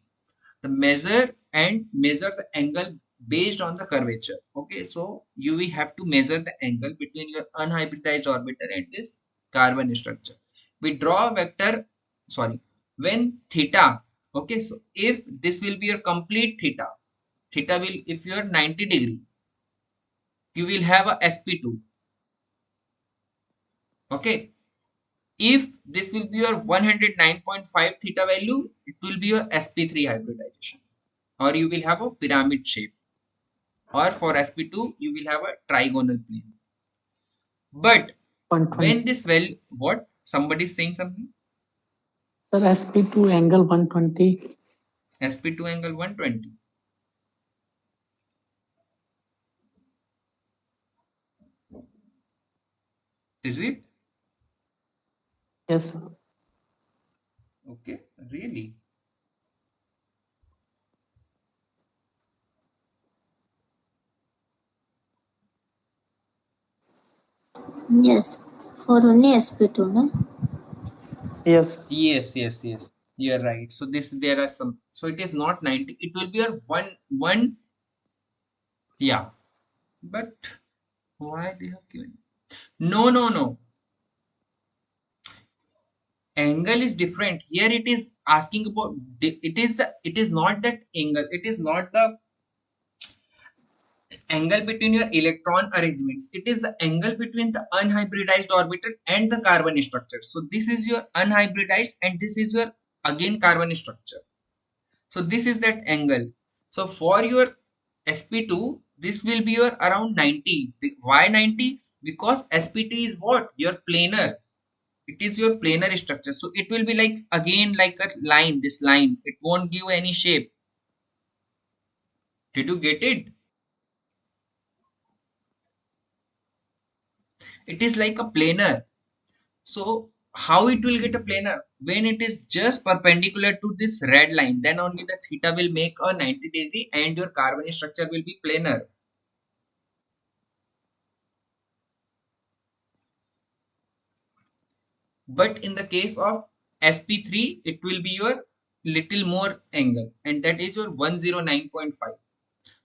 The measure the angle based on the curvature. Okay, so you will have to measure the angle between your unhybridized orbital and this carbon structure. We draw a vector, sorry, when theta. Okay, so if this will be your complete theta will, if you are 90 degree, you will have a sp2. Okay, if this will be your 109.5 theta value, it will be your sp3 hybridization, or you will have a pyramid shape, or for sp2 you will have a trigonal plane. But 120. when this value, what, somebody is saying something? Sir, sp2 angle 120. sp2 angle 120. Is it? Yes, sir. Okay, really? Yes, for only SP2, no? Yes. Yes. You're right. So this there are some. So it is not 90. It will be a one. Yeah. But why they have given? No. Angle is different. Here it is asking about. It is the. It is not that angle. It is not the angle between your electron arrangements. It is the angle between the unhybridized orbital and the carbon structure. So this is your unhybridized, and this is your again carbon structure. So this is that angle. So for your sp2, this will be your around 90. Why 90? Because sp2 is what? Your planar. It is your planar structure. So it will be like again like a line. This line. It won't give any shape. Did you get it? It is like a planar. So how it will get a planar? When it is just perpendicular to this red line, then only the theta will make a 90-degree and your carbon structure will be planar. But in the case of sp3, it will be your little more angle, and that is your 109.5.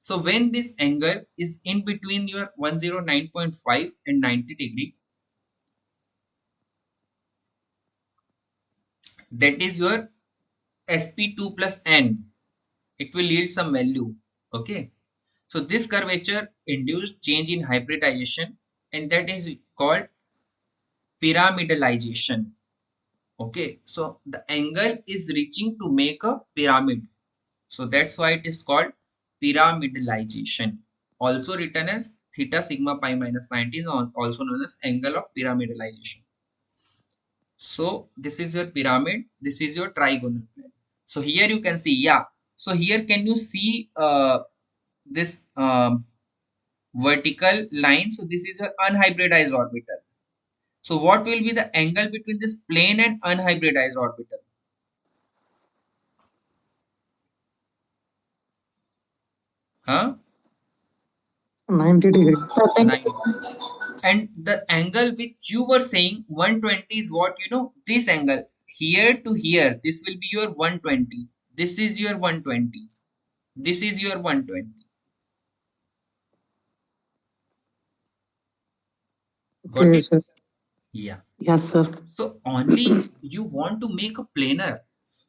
So when this angle is in between your 109.5 and 90-degree, that is your sp2 plus n. It will yield some value. Okay. So this curvature induced change in hybridization, and that is called pyramidalization. Okay. So the angle is reaching to make a pyramid. So that's why it is called pyramidalization. Also written as theta sigma pi minus 90 is also known as angle of pyramidalization. So this is your pyramid. This is your trigonal plane. So here you can see, yeah. So here can you see this vertical line? So this is your unhybridized orbital. So what will be the angle between this plane and unhybridized orbital? Huh? 90 degree. 9. And the angle which you were saying 120 is what, this angle here to here, this will be your 120. This is your 120. This is your 120. Got Okay, it? sir. Yeah. Yes, sir. So only you want to make a planar.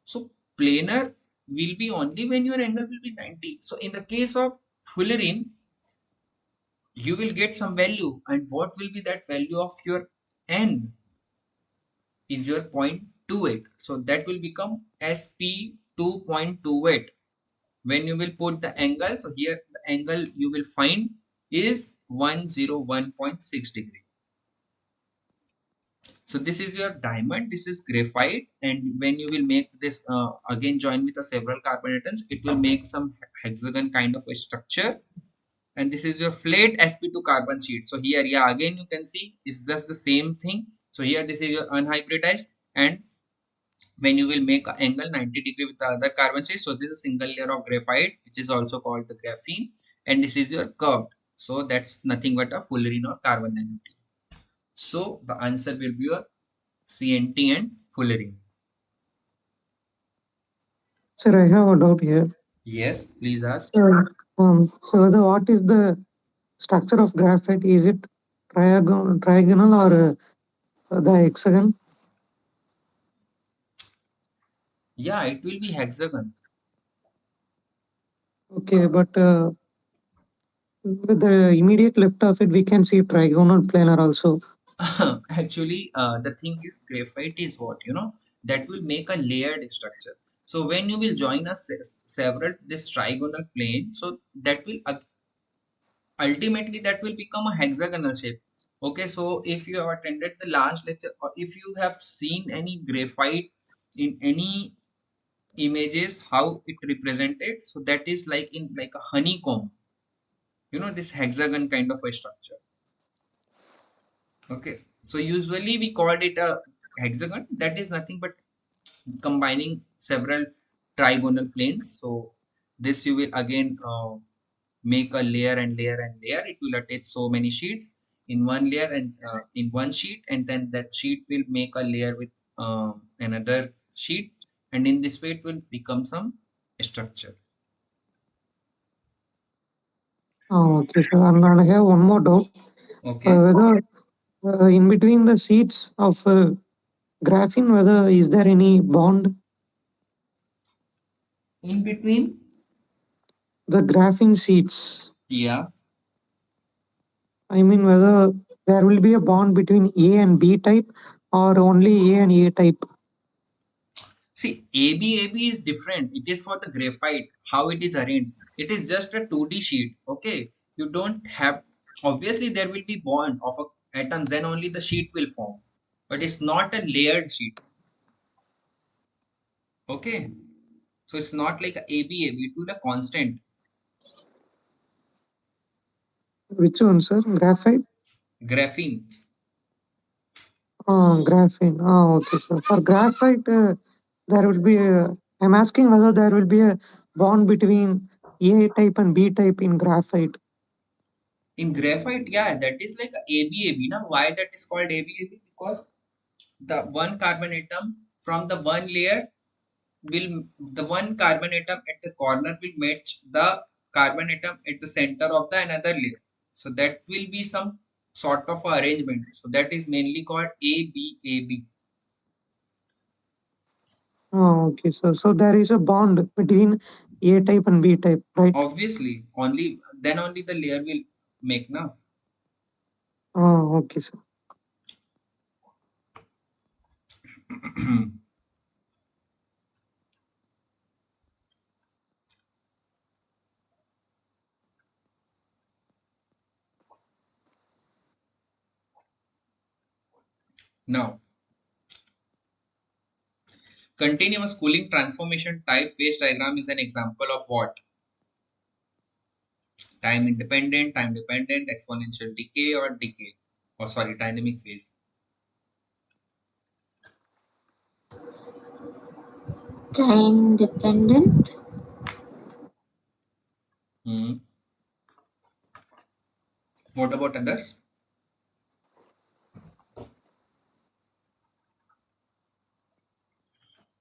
So planar will be only when your angle will be 90. So in the case of Fullerene, you will get some value, and what will be that value of your n is your 0.28. So that will become sp 2.28 when you will put the angle. So here the angle you will find is 101.6 degree. So this is your diamond, this is graphite, and when you will make this again join with the several carbon atoms, it will make some hexagon kind of a structure. And this is your flat sp2 carbon sheet. So here, yeah, again you can see it's just the same thing. So here this is your unhybridized, and when you will make an angle 90-degree with the other carbon sheet, so this is a single layer of graphite, which is also called the graphene, and this is your curved. So that's nothing but a fullerene or carbon nanotube. So the answer will be your CNT and fullerene. Sir, I have a doubt here. Yes, please ask. What is the structure of graphite? Is it trigonal or the hexagon? Yeah, it will be hexagon. Okay, but with the immediate left of it, we can see trigonal planar also. Actually, the thing is graphite is what, that will make a layered structure. So when you will join a several this trigonal plane, so that will ultimately that will become a hexagonal shape. Okay, so if you have attended the last lecture, or if you have seen any graphite in any images how it represented. So that is like in like a honeycomb, you know, this hexagon kind of a structure. Okay, so usually we called it a hexagon. That is nothing but combining several trigonal planes. So this you will again make a layer and layer and layer. It will attach so many sheets in one layer and in one sheet, and then that sheet will make a layer with another sheet, and in this way it will become some structure. Okay, sir. And I have one more doubt. Okay, Whether in between the sheets of graphene, whether is there any bond? in between, The graphene sheets. yeah. I mean, whether there will be a bond between A and B type, or only A and A type. See, AB is different. It is for the graphite, how it is arranged. It is just a 2D sheet. Okay. You don't have, obviously, there will be bond of atoms, then only the sheet will form. But it's not a layered sheet. Okay. So it's not like a AB. It will be a constant. Which one, sir? Graphite? Graphene. Graphene. Okay, sir. For graphite, there will be a. I'm asking whether there will be a bond between A type and B type in graphite. In graphite, yeah, that is like a AB. Now, why that is called AB? Because the one carbon atom from the one layer will, the one carbon atom at the corner will match the carbon atom at the center of the another layer. So that will be some sort of arrangement. So that is mainly called ABAB. Okay, sir. So there is a bond between A type and B type, right? Obviously, only then only the layer will make now. Okay, sir. Now, continuous cooling transformation type phase diagram is an example of what? Time independent, time dependent, exponential decay or decay. Or sorry, dynamic phase. Time dependent. Hmm. What about others?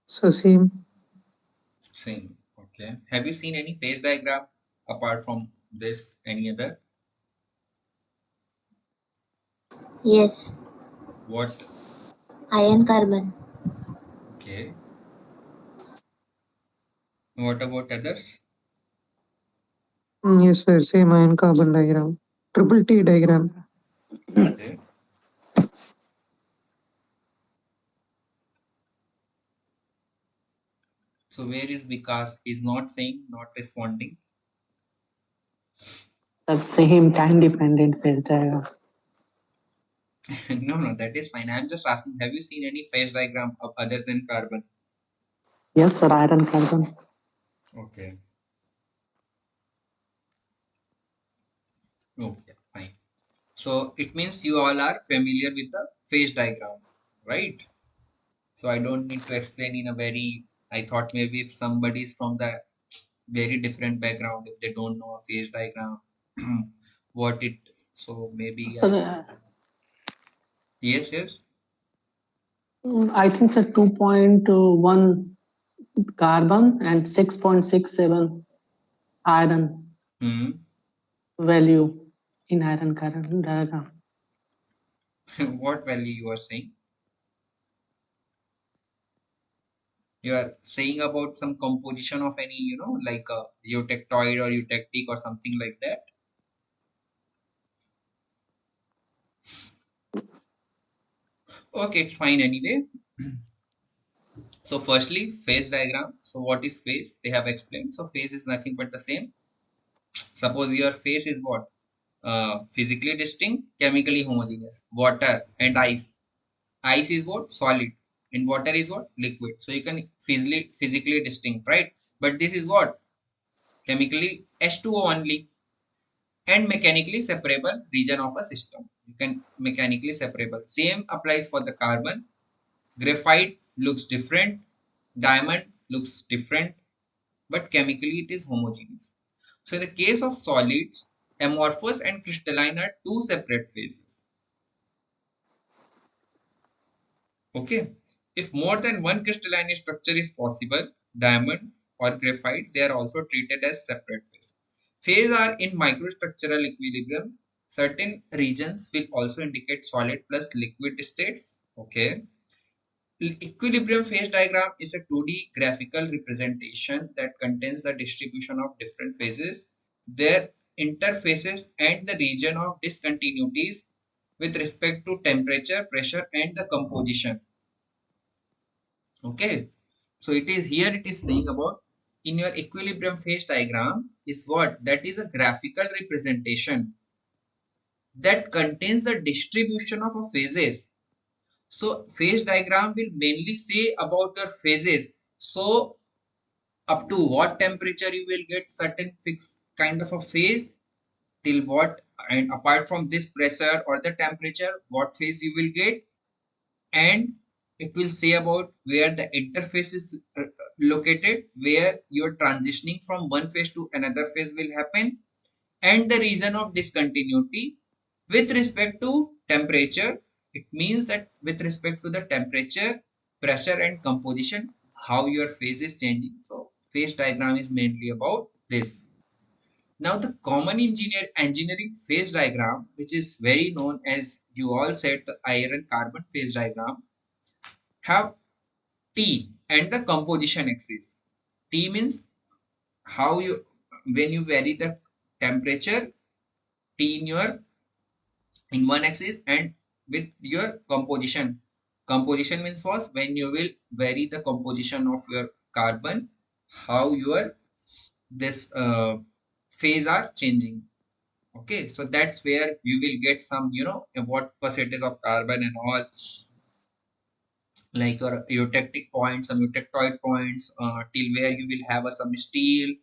So same. Same. Okay. Have you seen any phase diagram apart from this? Any other? Yes. What? Iron carbon. Okay. What about others? Yes, sir. Same ion carbon diagram. Triple T diagram. Okay. So where is Vikas? He's not saying, not responding. The same time dependent phase diagram. No, that is fine. I'm just asking, have you seen any phase diagram of other than carbon? Yes, sir, iron carbon. Okay. Okay, fine. So it means you all are familiar with the phase diagram, right? So I don't need to explain in a very, I thought maybe if somebody is from the very different background, if they don't know a phase diagram, what it, so maybe Sir, yes, yes. I think sir 2.1 carbon and 6.67 iron Hmm. value in iron carbon diagram. What value you are saying? You are saying about some composition of any, you know, like a eutectoid or eutectic or something like that. Okay, it's fine anyway. So firstly, phase diagram. So what is phase? They have explained. So phase is nothing but the same. Suppose your phase is what? Physically distinct, chemically homogeneous. Water and ice. Ice is what? Solid. and water is what? Liquid. So you can physically distinct, right? But this is what? Chemically H2O only, and mechanically separable region of a system. You can mechanically separable. Same applies for the carbon. Graphite looks different, diamond looks different, but chemically it is homogeneous. So in the case of solids, amorphous and crystalline are two separate phases. Okay. If more than one crystalline structure is possible, diamond or graphite, they are also treated as separate phase. Phase are in microstructural equilibrium. Certain regions will also indicate solid plus liquid states. Okay. Equilibrium phase diagram is a 2D graphical representation that contains the distribution of different phases, their interfaces, and the region of discontinuities with respect to temperature, pressure, and the composition. Okay, so it is saying about in your equilibrium phase diagram is what? That is a graphical representation that contains the distribution of a phases. So phase diagram will mainly say about your phases. So up to what temperature you will get certain fixed kind of a phase, till what, and apart from this pressure or the temperature, what phase you will get, and it will say about where the interface is located, where you're transitioning from one phase to another phase will happen, and the reason of discontinuity with respect to temperature. It means that with respect to the temperature, pressure, and composition, how your phase is changing. So phase diagram is mainly about this. Now the common engineering phase diagram, which is very known as you all said, the iron carbon phase diagram, have T and the composition axis. T means how you, when you vary the temperature, T in your in one axis, and with your composition. Composition means was when you will vary the composition of your carbon, how your this phase are changing. Okay, so that's where you will get some, what percentage of carbon and all, like your eutectic points, some eutectoid points, till where you will have some steel.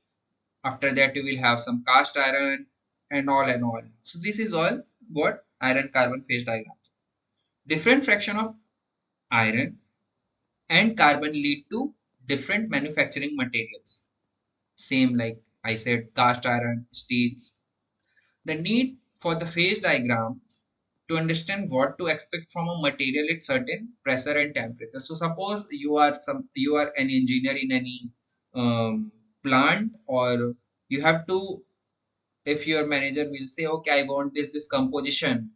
After that, you will have some cast iron and all and all. So this is all what iron carbon phase diagram. Different fraction of iron and carbon lead to different manufacturing materials. Same like I said, cast iron, steels. The need for the phase diagram to understand what to expect from a material at certain pressure and temperature. So suppose you are an engineer in any plant, or you have to, if your manager will say, okay, I want this composition,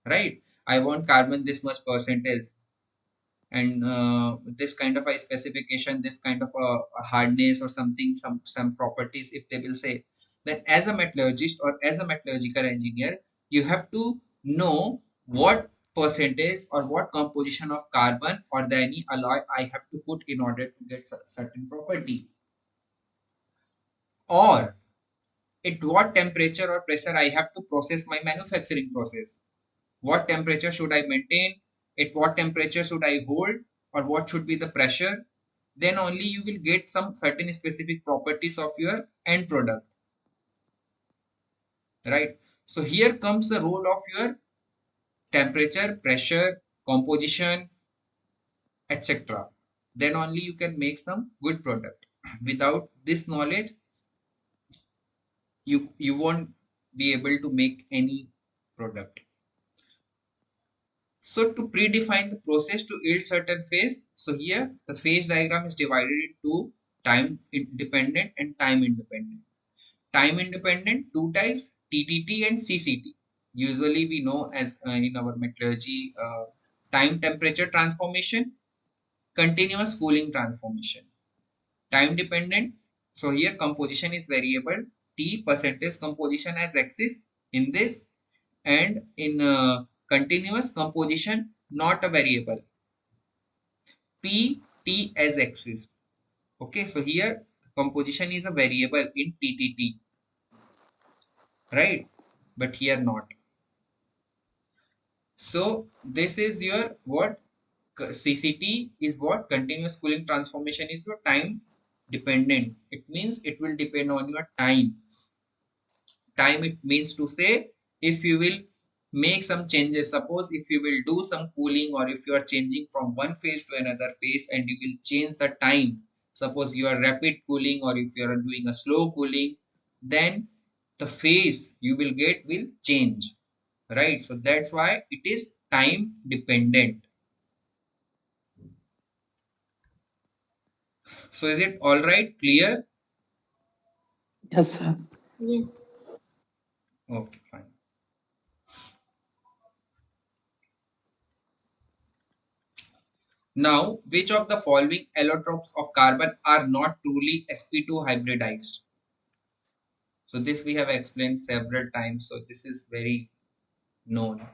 right? I want carbon this much percentage, and this kind of a specification, this kind of a hardness or something, some properties, if they will say, then as a metallurgist or as a metallurgical engineer, you have to know what percentage or what composition of carbon or the any alloy I have to put in order to get certain property, or at what temperature or pressure I have to process my manufacturing process. What temperature should I maintain? At what temperature should I hold? Or what should be the pressure? Then only you will get some certain specific properties of your end product, right? So here comes the role of your temperature, pressure, composition, etc. Then only you can make some good product. Without this knowledge, you won't be able to make any product. So to predefine the process to yield certain phase, so here the phase diagram is divided into time independent and time independent. Time independent, two types, TTT and CCT. Usually we know as in our metallurgy, time temperature transformation, continuous cooling transformation. Time dependent, so here composition is variable, T percentage composition as axis in this, and in continuous composition not a variable, P T as axis. Okay, so here composition is a variable in TTT, right? But here not. So this is your what? CCT is what? Continuous cooling transformation is your time dependent. It means it will depend on your time. Time, it means to say, if you will make some changes, suppose if you will do some cooling, or if you are changing from one phase to another phase and you will change the time, suppose you are rapid cooling or if you are doing a slow cooling, then the phase you will get will change, right? So that's why it is time dependent. So is it all right, clear? Yes, sir. Yes. Okay, fine. Now, which of the following allotropes of carbon are not truly sp2 hybridized? So this we have explained several times. So this is very known.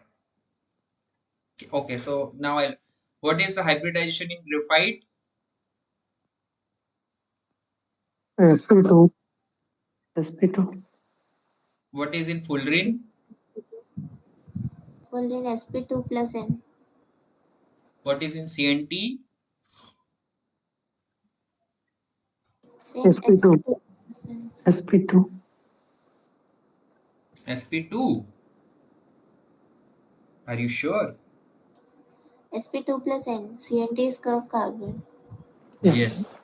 Okay, so now what is the hybridization in graphite? sp2. sp2. What is in fullerene? Fullerene sp2 plus n. What is in CNT? Same sp2. sp2 plus n. sp2. sp2. Are you sure? sp2 plus n. CNT is curved carbon. Yes, Yes. sir.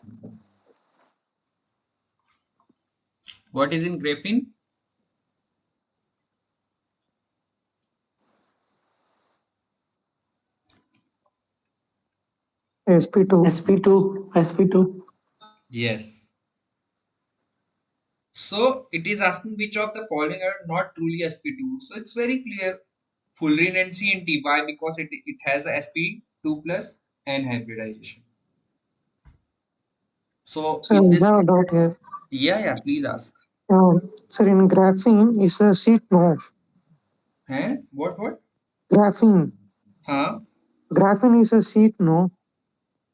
What is in graphene? sp2. sp2. Yes. So it is asking which of the following are not truly sp2. So it's very clear. Fullerene and CNT. Why? Because it has a sp2 plus and hybridization. So So in I this, have a doubt here. yeah, please ask. Sir, in graphene is a sheet, no? Huh? What? Graphene. Huh? Graphene is a sheet, no?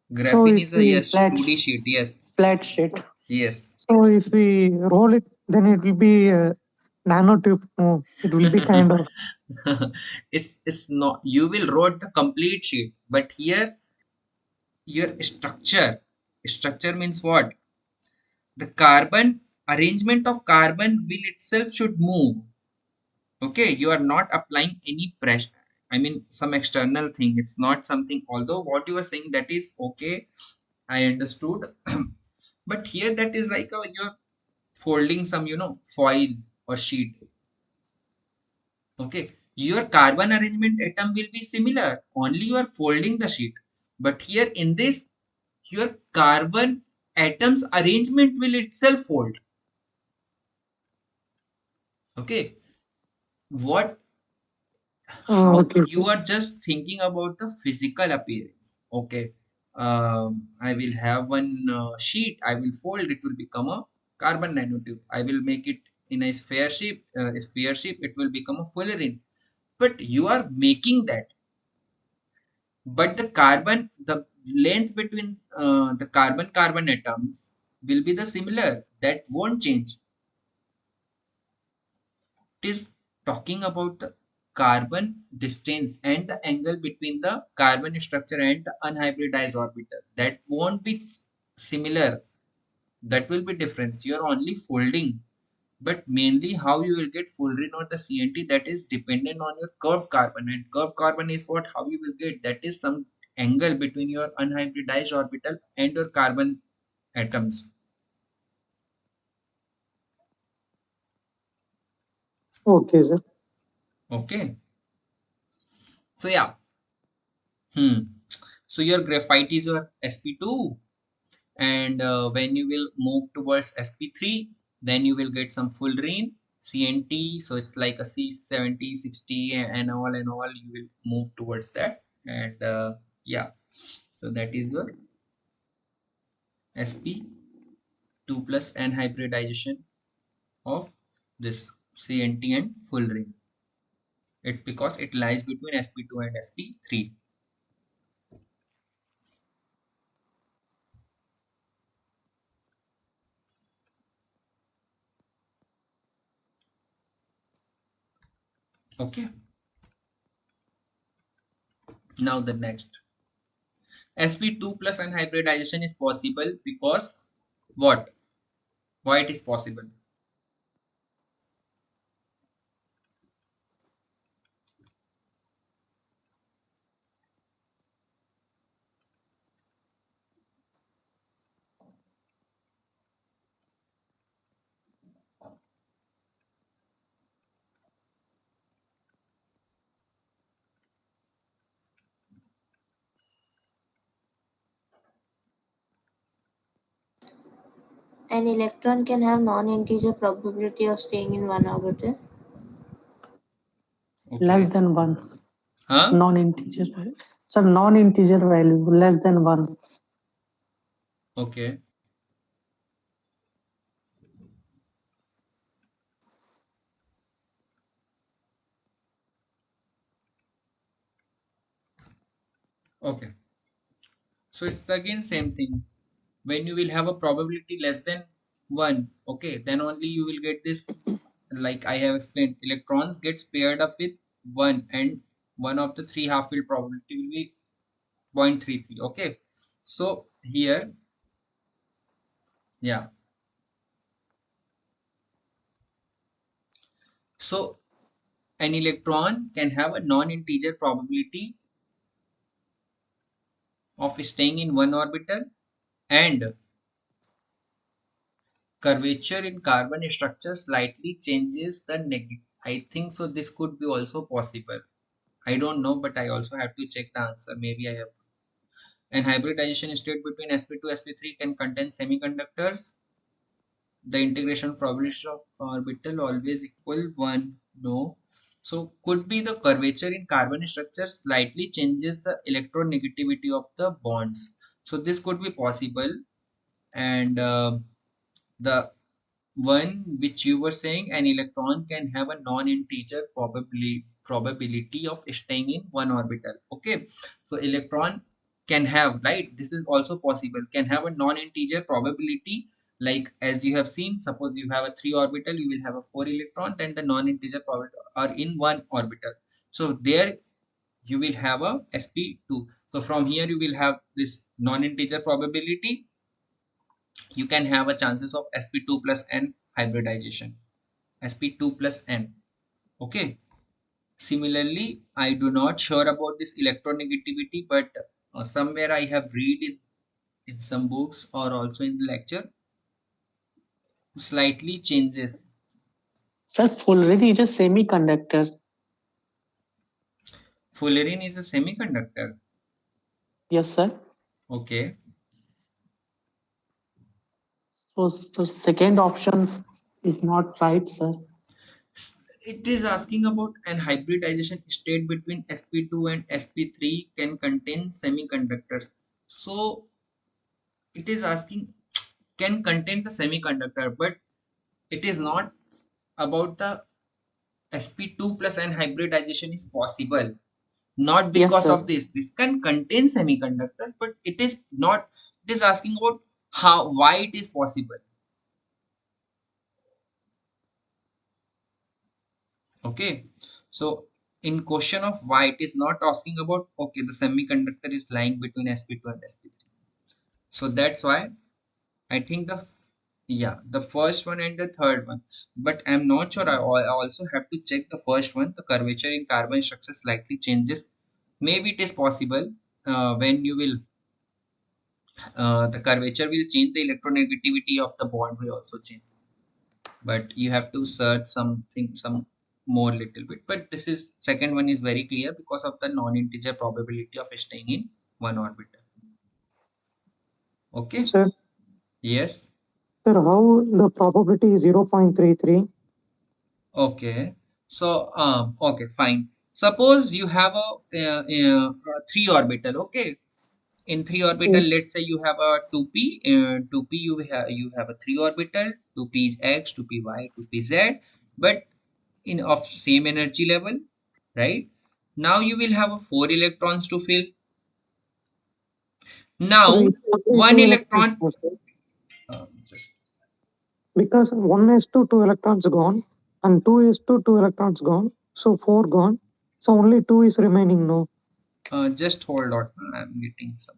So Graphene if is a, we yes, Flat 2D sheet. Yes. flat sheet. Yes. so if we roll it, then it will be a nanotube. No, it will be kind of It's not, you will wrote the complete sheet, but here your structure means what? The carbon arrangement of carbon will itself should move. Okay, you are not applying any pressure. I mean, some external thing. It's not something, although what you are saying, that is okay. I understood. But here that is like you're folding some, foil or sheet. Okay, your carbon arrangement atom will be similar, only you are folding the sheet. But here in this, your carbon atoms arrangement will itself fold. Okay, what, how okay. you are just thinking about the physical appearance. Okay, I will have one sheet, I will fold, it will become a carbon nanotube. I will make it in a sphere shape, it will become a fullerene. But you are making that, but the length between the carbon atoms will be the similar, that won't change. It is talking about the carbon distance and the angle between the carbon structure and the unhybridized orbital, that won't be similar, that will be different. You are only folding, but mainly how you will get fullerene or the CNT, that is dependent on your curved carbon, and curved carbon is what, how you will get, that is some angle between your unhybridized orbital and your carbon atoms. Okay, sir. Okay, so yeah. So your graphite is your sp2, and when you will move towards sp3, then you will get some fullerene, CNT. So it's like a C70, 60, and all you will move towards that. And yeah, so that is your sp2 plus and hybridization of this CNT and fullerene. It because it lies between sp2 and sp3. Okay, now the next. sp2 plus anhybridization is possible because what? Why it is possible? An electron can have non-integer probability of staying in one orbital. Less Okay. than 1. Huh? Non-integer. Sir, non-integer value less than 1. Okay. Okay. So it's again same thing. When you will have a probability less than 1, okay, then only you will get this, like I have explained, electrons gets paired up with 1 and one of the 3 half field probability will be 0.33. Okay. So here, yeah. So an electron can have a non-integer probability of staying in one orbital, and curvature in carbon structure slightly changes the negative. I think so this could be also possible. I don't know, but I also have to check the answer. Maybe I have. And hybridization state between sp2 sp3 can contain semiconductors. The integration probability of orbital always equal 1. No. So could be the curvature in carbon structure slightly changes the electronegativity of the bonds. So this could be possible. And the one which you were saying, an electron can have a non-integer probability of staying in one orbital. Okay, so electron can have, right, this is also possible, can have a non-integer probability, like as you have seen, suppose you have a 3 orbital, you will have a 4 electron, then the non-integer probability are in one orbital, so there you will have a sp2. So from here you will have this non-integer probability, you can have a chances of sp2 plus n hybridization, sp2 plus n. Okay, similarly I do not sure about this electronegativity, but somewhere I have read it in some books or also in the lecture, slightly changes. Sir, fullerene is a semiconductor. Fullerene is a semiconductor. Yes, sir. Okay. So the second option is not right, sir. It is asking about an hybridization state between sp2 and sp3 can contain semiconductors. So it is asking can contain the semiconductor, but it is not about the sp2 plus and hybridization is possible, not Yes, because sir. of this can contain semiconductors, but it is not, it is asking about how, why it is possible. Okay, so in question of why, it is not asking about okay the semiconductor is lying between sp2 and sp3. So that's why I think yeah, the first one and the third one, but I'm not sure. I also have to check the first one. The curvature in carbon structure slightly changes. Maybe it is possible when you will the curvature will change, the electronegativity of the bond will also change. But you have to search something, some more little bit. But this is second one is very clear because of the non-integer probability of staying in one orbital. Okay. Sir, Yes. sir, how the probability is 0.33? Okay. So, okay, fine. Suppose you have a 3 orbital. Okay. In 3 orbital, let's say you have a 2p. 2p you have a 3 orbital. 2p is x, 2p y, 2p z. But in of same energy level, right? Now you will have a 4 electrons to fill. Sir, Now it should be one two electrons electron. more, sir. Just Because 1 is to 2 electrons gone, and 2 is to 2 electrons gone, so 4 gone. So only 2 is remaining, no? just hold on. I'm getting some.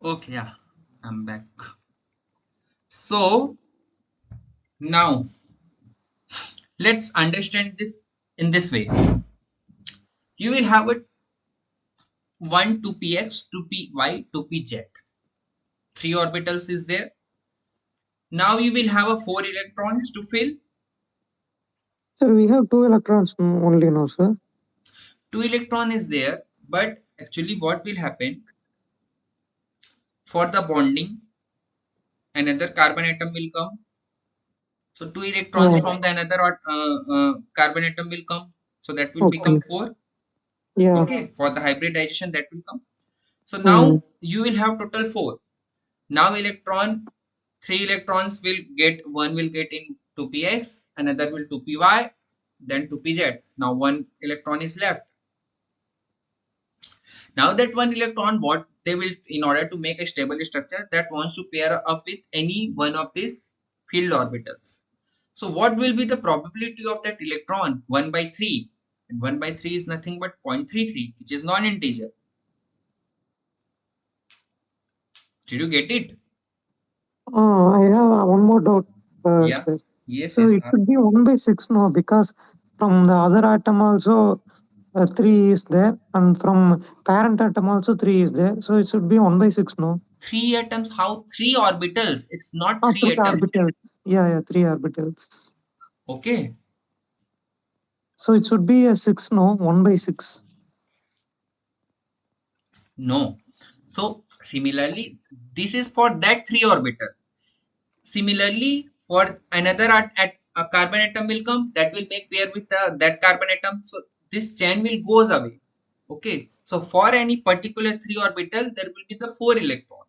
Okay, yeah, I'm back. So now let's understand this in this way. You will have a 1 2px, 2py, 2pz. Three orbitals is there. Now you will have a 4 electrons to fill. Sir, we have 2 electrons only now, sir. 2 electron is there, but actually what will happen for the bonding, another carbon atom will come. So 2 electrons Oh, from the another carbon atom will come. So that will okay. become 4. Yeah. Okay, for the hybridization that will come. So Hmm. now you will have total 4. Now 3 electrons will get, one will get in 2px, another will 2py, then 2pz. Now 1 electron is left. Now that 1 electron, what they will, in order to make a stable structure, that wants to pair up with any one of these field orbitals. So what will be the probability of that electron? 1 by 3. And 1 by 3 is nothing but 0.33, which is non-integer. Did you get it? I have one more doubt, Yeah. sir. Yes, So yes. it should be 1/6 no, because from the other atom also 3 is there, and from parent atom also 3 is there. So it should be 1/6 no. 3 atoms, how? 3 orbitals. It's not Ah, 3 3 atoms. orbitals. Yeah, 3 orbitals. Okay. So it should be a 6 no, 1/6. No. So similarly, this is for that 3 orbital. Similarly, for another at a carbon atom will come, that will make pair with that carbon atom. So this chain will goes away. Okay. So for any particular 3 orbital, there will be the 4 electron.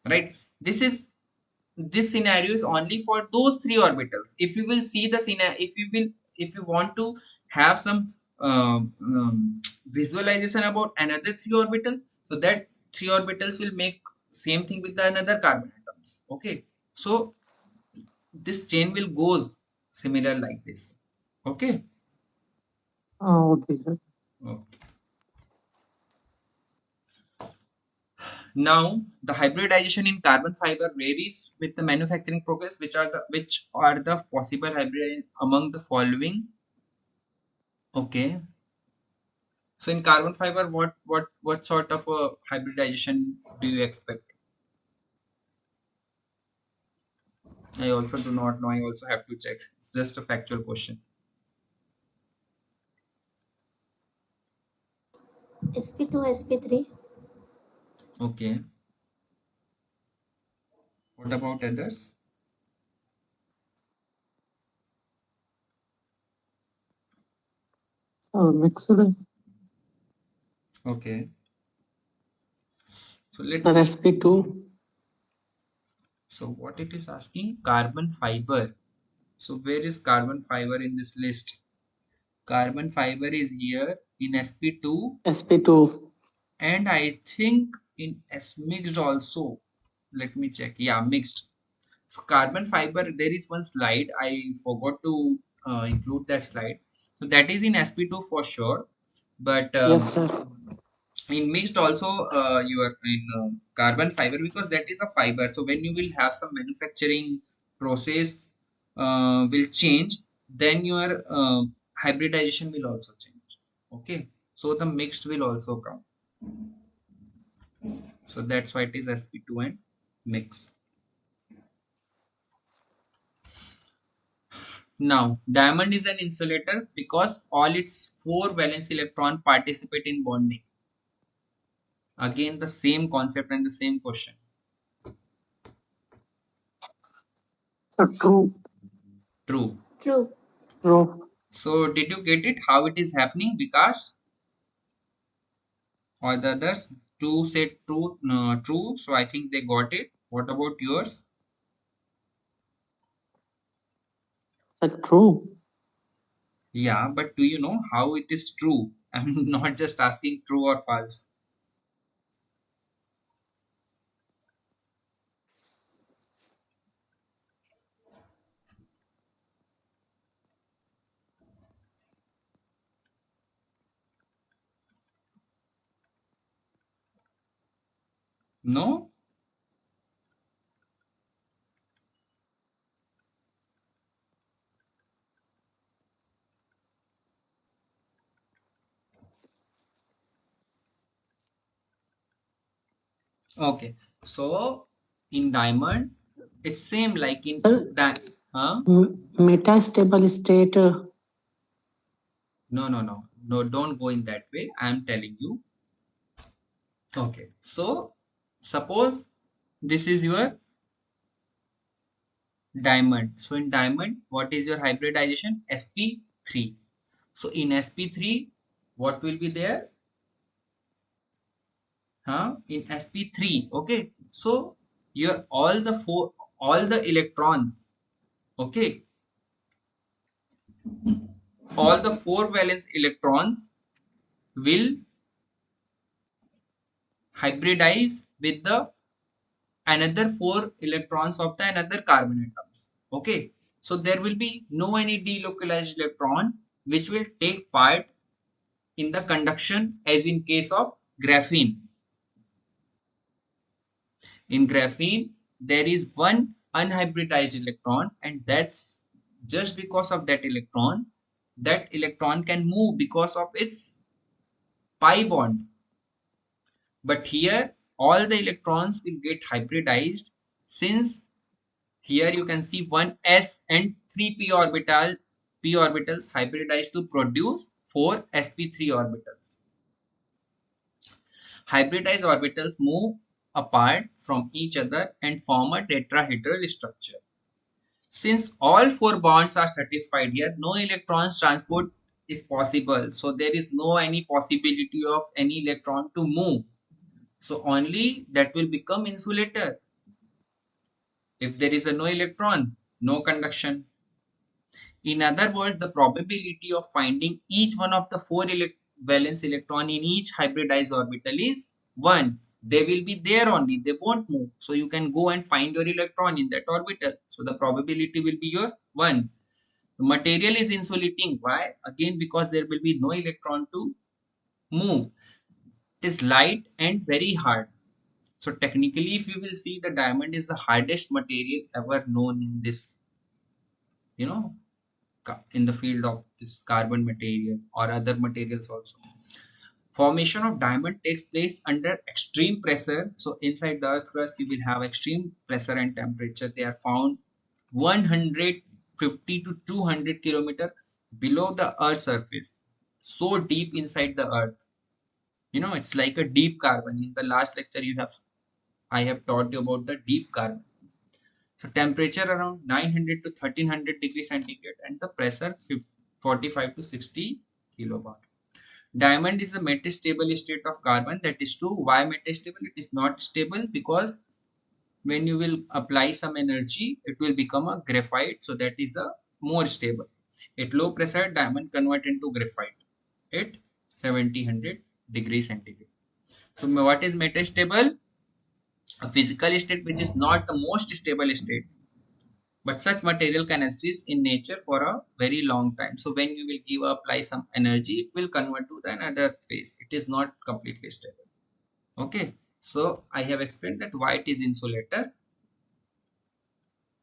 Right. This scenario is only for those 3 orbitals. If you will see the scenario, if you want to have some visualization about another 3 orbital, so that 3 orbitals will make same thing with the another carbon atoms. Okay, so this chain will goes similar like this. Okay. Okay, sir. Okay. Now the hybridization in carbon fiber varies with the manufacturing progress. Which are the possible hybrid among the following? Okay. So in carbon fiber, what sort of a hybridization do you expect? I also do not know. I also have to check. It's just a factual question. sp2 sp3. Okay. What about others? So mixed. Okay. So let's Sir, see. sp2. So what it is asking? Carbon fiber. So where is carbon fiber in this list? Carbon fiber is here in sp2, sp2. and I think in S mixed also. Let me check. Yeah, mixed. So carbon fiber, there is one slide. I forgot to include that slide. So that is in sp2 for sure. But Yes, sir. in mixed also, you are in carbon fiber, because that is a fiber. So when you will have some manufacturing process will change, then your hybridization will also change. Okay. So the mixed will also come. So that's why it is sp2 and mix. Now, diamond is an insulator because all its 4 valence electron participate in bonding. Again, the same concept and the same question. True. True. True. True. So, did you get it? How it is happening? Because or the others, two said true, true. So I think they got it. What about yours? Sir, true. Yeah, but do you know how it is true? I'm not just asking true or false. No? Okay. So in diamond, it's same like in Sir, that. Huh? metastable state. No, no, no. No, don't go in that way. I'm telling you. Okay. So suppose this is your diamond. So in diamond, what is your hybridization? sp3. So in sp3, what will be there? In sp3. Okay. So your all the electrons. Okay. All the four valence electrons will hybridize with the another four electrons of the another carbon atoms. Okay. So there will be no any delocalized electron which will take part in the conduction as in case of graphene. In graphene, there is one unhybridized electron, and that's just because of that electron can move because of its pi bond. But here, all the electrons will get hybridized, since here you can see one s and three p orbitals hybridized to produce four sp3 orbitals. Hybridized orbitals move apart from each other and form a tetrahedral structure. Since all four bonds are satisfied here, no electrons transport is possible. So there is no any possibility of any electron to move. So only that will become insulator. If there is a no electron, no conduction. In other words, the probability of finding each one of the four valence electron in each hybridized orbital is 1. They will be there only, they won't move. So you can go and find your electron in that orbital. So the probability will be your 1. The material is insulating. Why? Again, because there will be no electron to move. It is light and very hard. So technically, if you will see, the diamond is the hardest material ever known in this, you know, in the field of this carbon material or other materials also. Formation of diamond takes place under extreme pressure. So inside the earth crust, you will have extreme pressure and temperature. They are found 150 to 200 kilometer below the earth's surface. So deep inside the earth. It's like a deep carbon. In the last lecture, I have taught you about the deep carbon. So temperature around 900 to 1300 degrees centigrade and the pressure 45 to 60 kilowatt. Diamond is a metastable state of carbon. That is true. Why metastable? It is not stable because when you will apply some energy, it will become a graphite. So that is a more stable. At low pressure, diamond convert into graphite at 1700 degrees centigrade. So what is metastable? A physical state which is not the most stable state. But such material can exist in nature for a very long time. So when you will apply some energy, it will convert to the another phase. It is not completely stable. Okay. So I have explained that why it is insulator,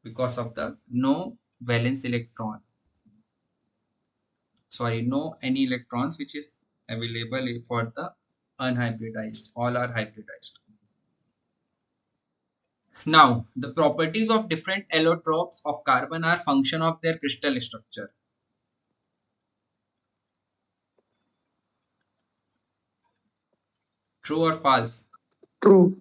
because of the no valence electron. Sorry, no any electrons which is available for the unhybridized. All are hybridized. Now, the properties of different allotropes of carbon are function of their crystal structure. True or false? True.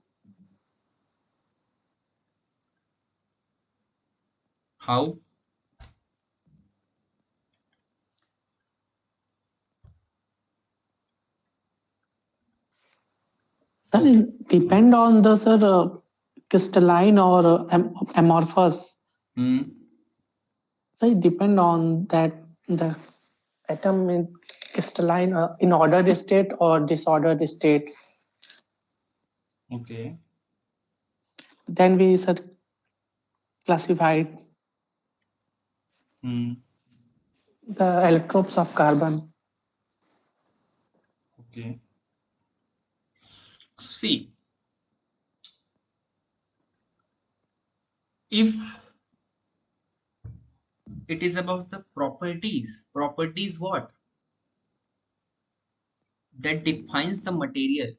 How? Sir, Okay. it depend on the sir crystalline or amorphous. Hmm. So it depend on that the atom in crystalline in ordered state or disordered state. Okay. Then we sir classified Hmm. the allotropes of carbon. Okay. See, if it is about the properties what? That defines the material.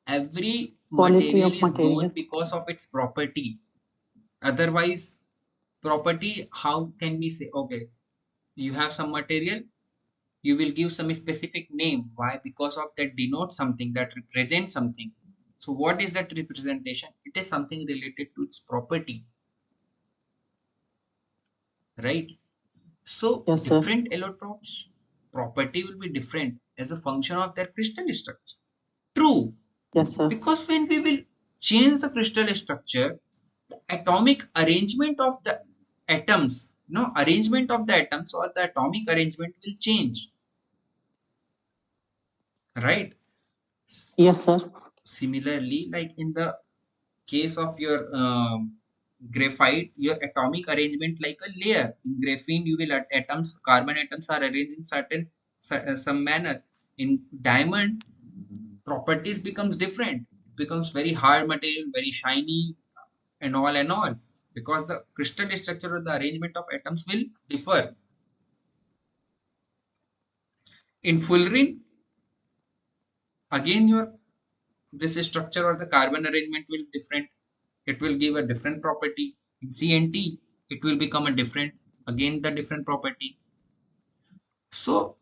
Every Quality material of is known material. because of its property. Otherwise, property, how can we say, okay, you have some material, you will give some specific name. Why? Because of that denotes something, that represents something. So what is that representation? It is something related to its property, right? So Yes, sir. different allotropes property will be different as a function of their crystal structure. True, Yes, sir. because when we will change the crystal structure, the atomic arrangement of the atoms, no, arrangement of the atoms or the atomic arrangement will change, right? Yes, sir. Similarly, like in the case of your graphite, your atomic arrangement like a layer. In graphene, you will atoms, carbon atoms are arranged in certain some manner. In diamond, properties becomes different. It becomes very hard material, very shiny, and all, because the crystal structure or the arrangement of atoms will differ. In fullerene, again your this structure or the carbon arrangement will different. It will give a different property. In CNT, it will become a different, again the different property. So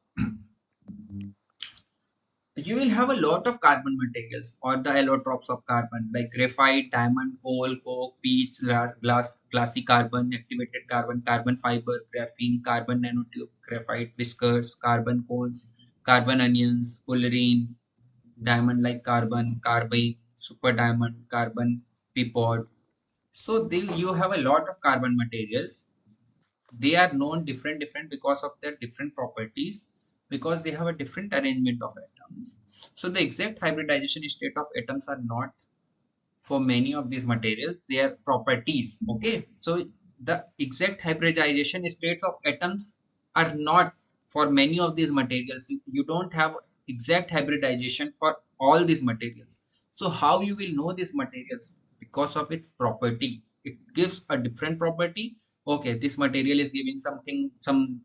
you will have a lot of carbon materials or the allotropes of carbon like graphite, diamond, coal, coke, peach, glassy carbon, activated carbon, carbon fiber, graphene, carbon nanotube, graphite, whiskers, carbon coals, carbon onions, fullerene, diamond like carbon, carbide, super diamond, carbon peapod. So you have a lot of carbon materials. They are known different because of their different properties, because they have a different arrangement of atoms. So the exact hybridization state of atoms are not for many of these materials, their properties. Okay, so the exact hybridization states of atoms are not for many of these materials. You don't have exact hybridization for all these materials. So how you will know these materials? Because of its property, it gives a different property. Okay, this material is giving something, some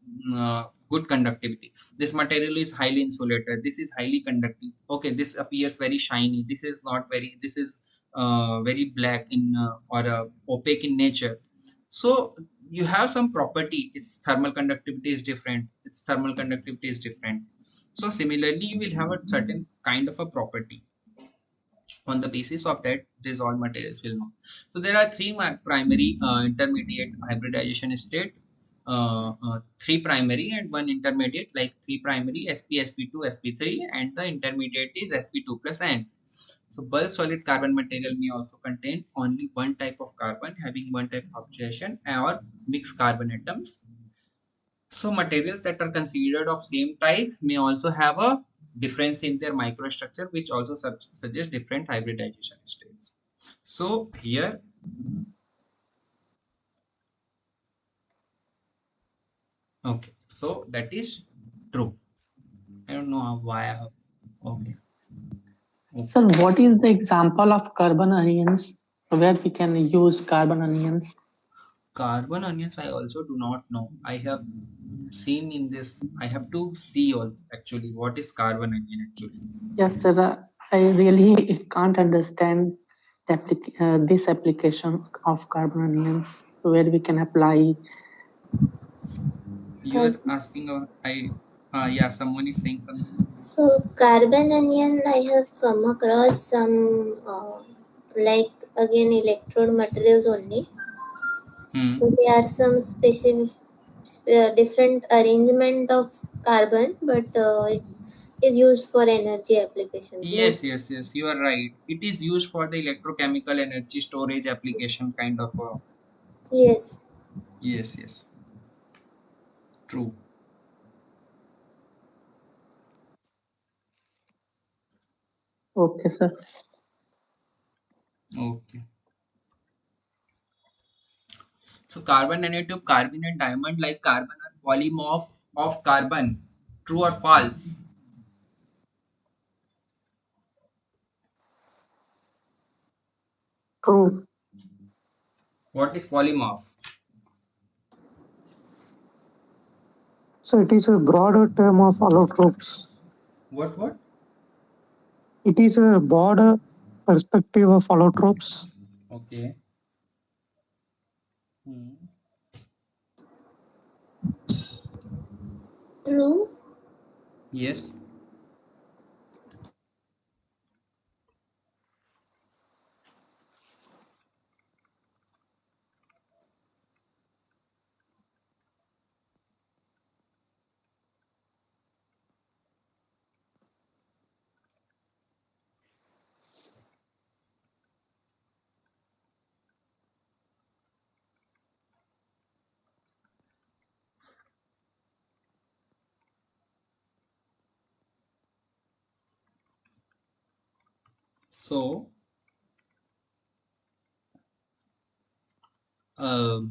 good conductivity. This material is highly insulated, this is highly conductive. Okay, this appears very shiny, this is not very, this is very black in or opaque in nature. So you have some property, its thermal conductivity is different, its thermal conductivity is different. So similarly, you will have a certain kind of a property. On the basis of that, these all materials will know. So there are three primary intermediate hybridization state, three primary and one intermediate, like three primary sp, sp2, sp3, and the intermediate is sp2 plus n. So bulk solid carbon material may also contain only one type of carbon having one type of oxidation or mixed carbon atoms. So materials that are considered of same type may also have a difference in their microstructure, which also suggests different hybridization states. So here, okay, so that is true. I don't know why I have, okay. Sir, what is the example of carbon onions where we can use carbon onions? Carbon onions, I also do not know. I have seen in this, I have to see also actually what is carbon onion actually. Yes, sir. I really can't understand this application of carbon onions where we can apply. You are asking, yeah, someone is saying something. So carbon onion, I have come across some like again electrode materials only. So Hmm. there are some specific different arrangement of carbon, but it is used for energy applications Yes, most. yes, yes, you are right. It is used for the electrochemical energy storage application kind of a, Yes. yes, yes, true. Okay, sir. Okay. So carbon nanotube, carbon and diamond like carbon are polymorph of carbon. True or false? True. What is polymorph? So it is a broader term of allotropes. What? It is a broader perspective of allotropes. Okay. True. Yes. So, the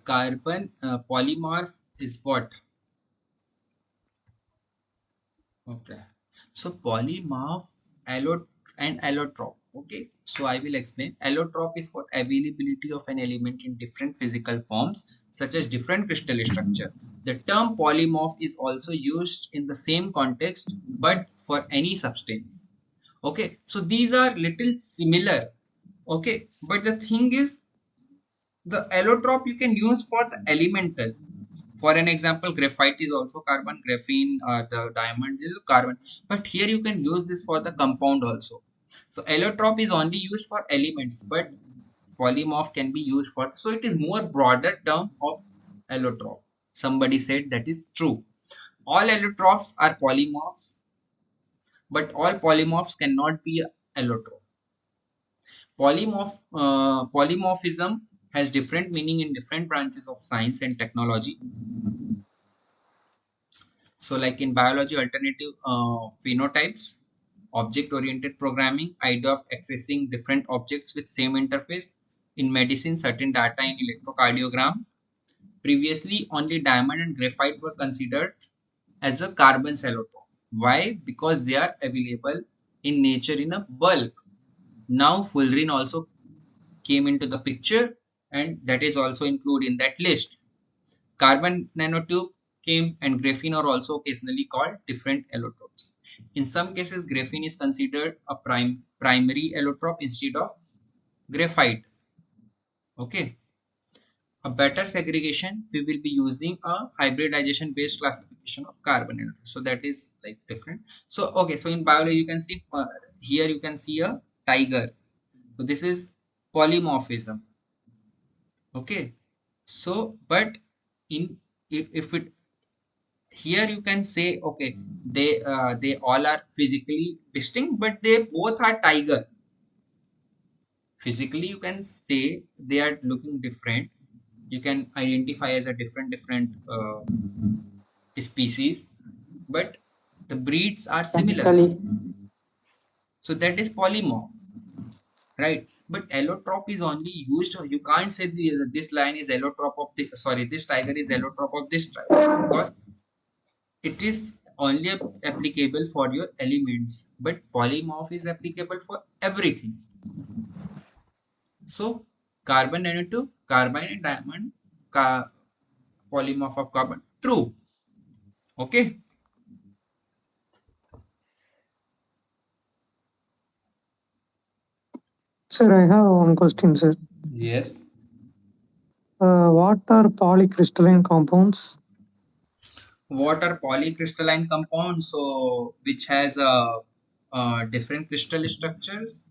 carbon polymorph is what? Okay. So polymorph, and allotrope. Okay. So I will explain. Allotrope is for availability of an element in different physical forms, such as different crystal structure. The term polymorph is also used in the same context, but for any substance. Okay. So these are little similar. Okay. But the thing is, the allotrope you can use for the elemental. For an example, graphite is also carbon, graphene, the diamond is carbon. But here you can use this for the compound also. So allotrope is only used for elements, but polymorph can be used for. So it is more broader term of allotrope. Somebody said that is true. All allotropes are polymorphs, but all polymorphs cannot be allotrope. Polymorphism has different meaning in different branches of science and technology. So like in biology, alternative phenotypes, object-oriented programming, idea of accessing different objects with same interface. In medicine, certain data in electrocardiogram. Previously, only diamond and graphite were considered as a carbon allotrope. Why? Because they are available in nature in a bulk. Now, fullerene also came into the picture, and that is also included in that list. Carbon nanotube came, and graphene are also occasionally called different allotropes. In some cases, graphene is considered a primary allotrope instead of graphite. Okay. A better segregation, we will be using a hybridization based classification of carbon nanotubes. So that is like different. So okay, so in biology you can see here you can see a tiger. So this is polymorphism. Okay. So but in if it here you can say okay they all are physically distinct, but they both are tiger. Physically you can say they are looking different, you can identify as a different species, but the breeds are similar. Chemically, So that is polymorph, right? But allotrope is only used, you can't say this line is allotrope of the sorry this tiger is allotrope of this tiger, because it is only applicable for your elements, but polymorph is applicable for everything. So carbon nanotube, carbide and diamond, polymorph of carbon, true. Okay. Sir, I have one question, sir. Yes. What are polycrystalline compounds? What are polycrystalline compounds? So which has different crystal structures,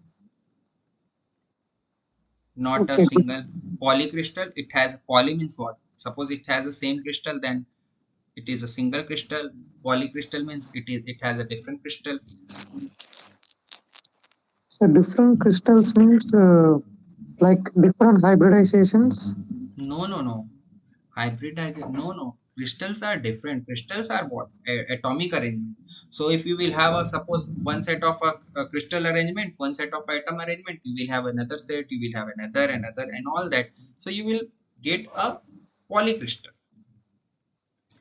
not a Okay. single polycrystal. It has poly means what? Suppose it has the same crystal, then it is a single crystal. Polycrystal means it has a different crystal. So different crystals means like different hybridizations. No. Hybridization. No. Crystals are different. Crystals are what? Atomic arrangement. So if you will have a suppose one set of a crystal arrangement, one set of atom arrangement, you will have another set, you will have another, and all that. So you will get a polycrystal.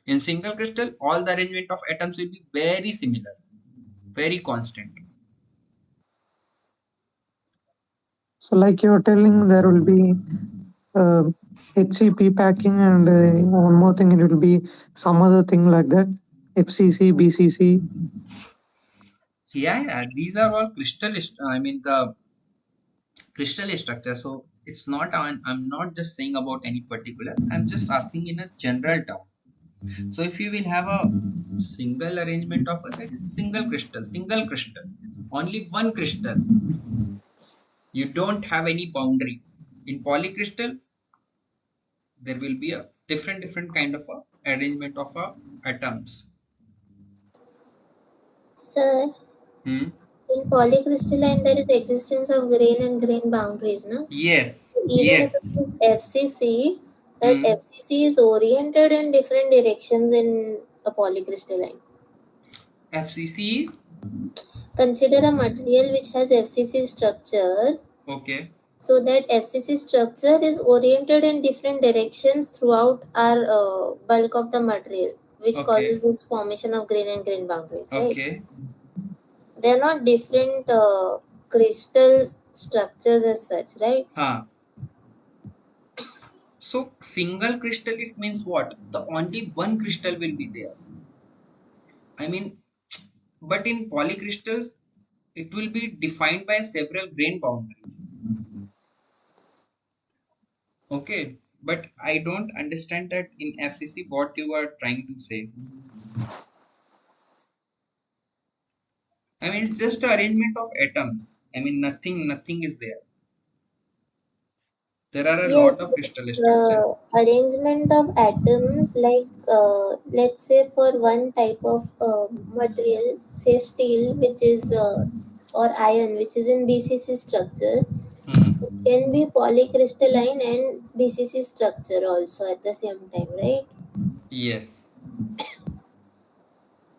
In single crystal, all the arrangement of atoms will be very similar, very constant. So like you're telling, there will be HCP packing, and one more thing, it will be some other thing like that. FCC, BCC. Yeah, these are all I mean the crystal structure. So it's not on, I'm not just saying about any particular, I'm just asking in a general term. So if you will have a single arrangement of that is a single crystal, only one crystal. You don't have any boundary. In polycrystal, there will be a different kind of a arrangement of atoms. Sir, Hmm? in polycrystalline, there is existence of grain and grain boundaries, no? Yes, Even if yes. it is FCC, that Hmm. FCC is oriented in different directions in a polycrystalline. FCC is Consider a material which has FCC structure, okay. so that FCC structure is oriented in different directions throughout our bulk of the material, which causes Okay, this formation of grain and grain boundaries, right? okay. They are not different crystal structures as such, right? Huh. So single crystal, it means what? The only one crystal will be there. I mean, but in polycrystals, it will be defined by several grain boundaries. Okay, but I don't understand that in FCC what you are trying to say. I mean, it's just an arrangement of atoms. I mean, nothing is there. There are a lot Yes, of crystal structure. the arrangement of atoms, like let's say for one type of material, say steel, which is or iron, which is in BCC structure, it Hmm. can be polycrystalline and BCC structure also at the same time, right? Yes,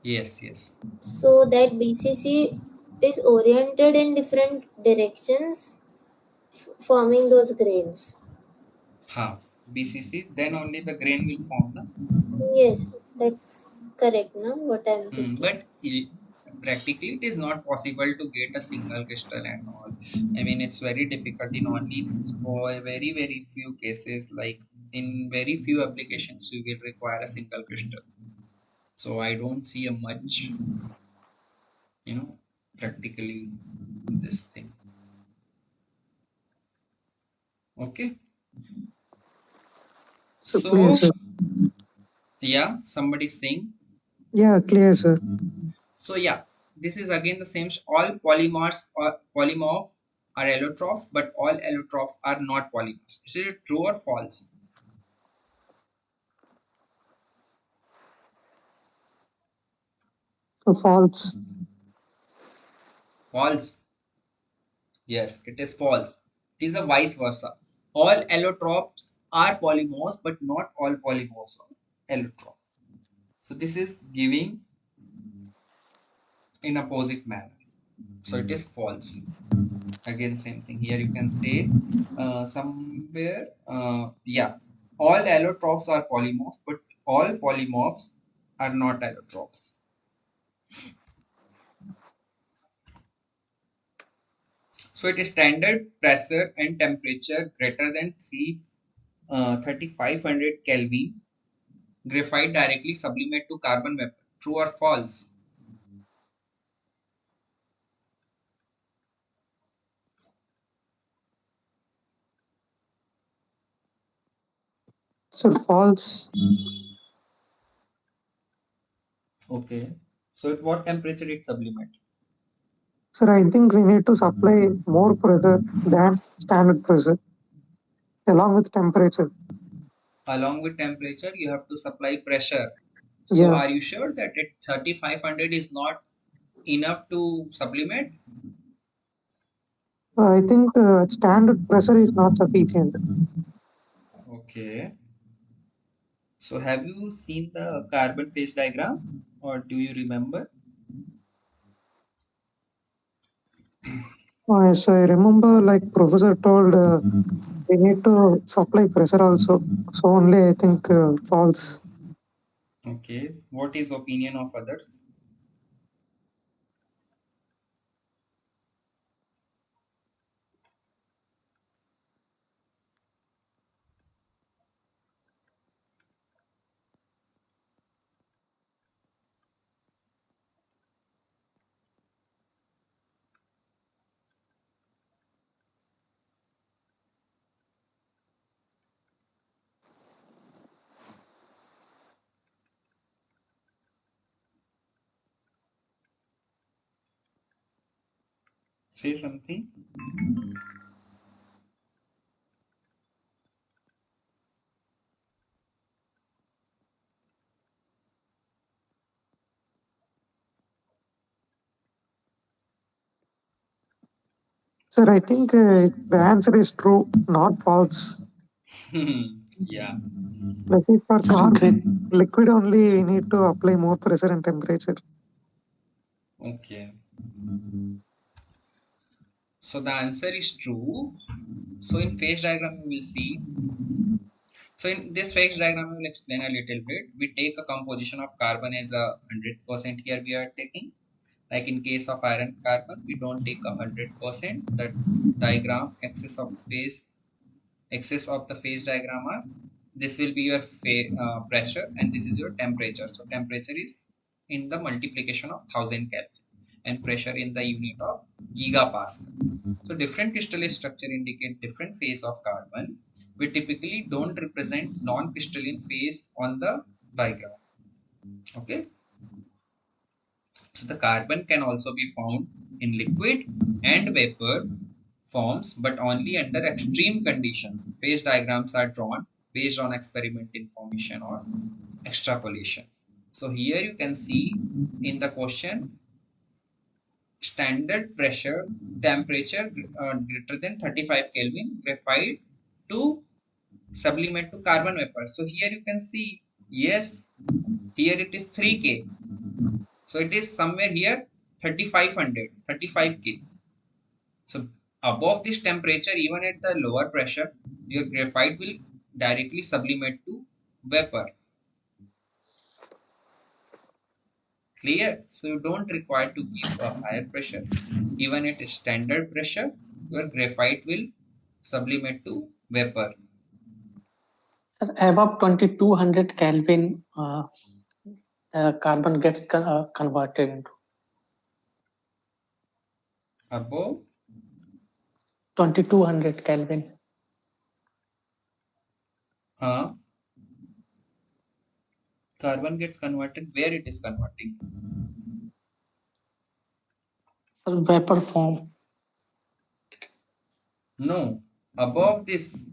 yes. So that BCC is oriented in different directions, forming those grains. Ha. BCC, then only the grain will form. Na? Yes, that's correct, no? What I'm thinking. But practically, it is not possible to get a single crystal and all. I mean, it's very difficult in only for very few cases, like in very few applications, you will require a single crystal. So I don't see a much, practically this thing. Okay. So clear, So sir. yeah, somebody's saying. Yeah, clear, sir. So yeah, this is again the same. All polymorphs or polymorph are allotrophs, but all allotrophs are not polymorphs. Is it true or false? So false. False. Yes, it is false. It is a vice versa. All allotrophs are polymorphs, but not all polymorphs are allotrophs. So this is giving in opposite manner. So it is false. Again, same thing. Here you can say somewhere, yeah, all allotrophs are polymorphs, but all polymorphs are not allotrophs. So it is standard pressure and temperature greater than 3500 Kelvin. Graphite directly sublimate to carbon vapor. True or false? So false. Okay. So at what temperature it sublimate? Sir, I think we need to supply more pressure than standard pressure along with temperature. Along with temperature, you have to supply pressure. So Yeah, are you sure that at 3500 is not enough to sublimate? I think standard pressure is not sufficient. Okay. So have you seen the carbon phase diagram or do you remember? Yes, I remember like professor told we need to supply pressure also. So only I think false. Okay. What is opinion of others? Say something. Sir, I think the answer is true, not false. Yeah. Like if for Sir, great. liquid only, we need to apply more pressure and temperature. Okay. So the answer is true. So in phase diagram, we will see. So in this phase diagram, we will explain a little bit. We take a composition of carbon as a 100% here we are taking. Like in case of iron carbon, we don't take 100%. The diagram axis of the phase diagram are, this will be your pressure and this is your temperature. So temperature is in the multiplication of 1000 Kelvin and pressure in the unit of gigapascal. So different crystalline structure indicate different phase of carbon. We typically don't represent non-crystalline phase on the diagram. Okay. So the carbon can also be found in liquid and vapor forms, but only under extreme conditions. Phase diagrams are drawn based on experiment information or extrapolation. So here you can see in the question, standard pressure, temperature greater than 35 Kelvin, graphite to sublimate to carbon vapor. So here you can see, yes, here it is 3K. So it is somewhere here 3500, 35K. So above this temperature, even at the lower pressure, your graphite will directly sublimate to vapor. Clear? So you don't require to give a higher pressure. Even at standard pressure, your graphite will sublimate to vapor. Sir, above 2200 Kelvin, carbon gets converted into Above 2200 Kelvin. Carbon gets converted, where it is converting? Sir, vapor form. No, above this,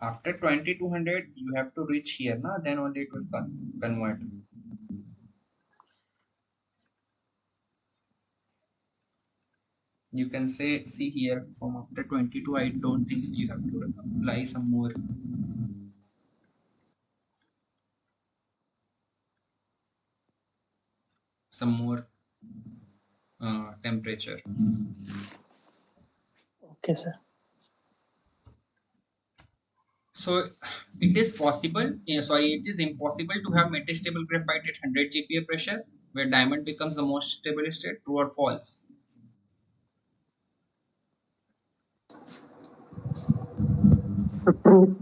after 2200 you have to reach here, na? Then only it will convert. You can say, see here, from after 22 I don't think you have to apply some more temperature. Okay, sir. So it is possible, it is impossible to have metastable graphite at 100 GPa pressure where diamond becomes the most stable state. True or false? True.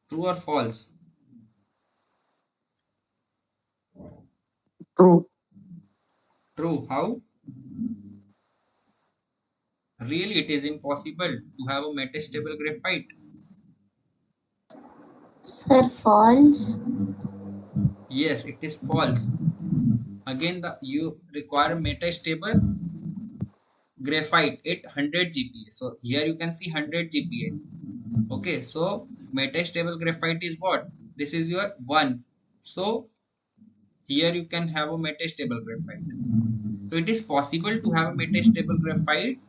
True or false? True. True. How? Really, it is impossible to have a metastable graphite. Sir, false. Yes, it is false. Again, you require metastable graphite at 100 GPa. So here you can see 100 GPa. Okay, so metastable graphite is what? This is your 1. So here you can have a metastable graphite. So it is possible to have a metastable graphite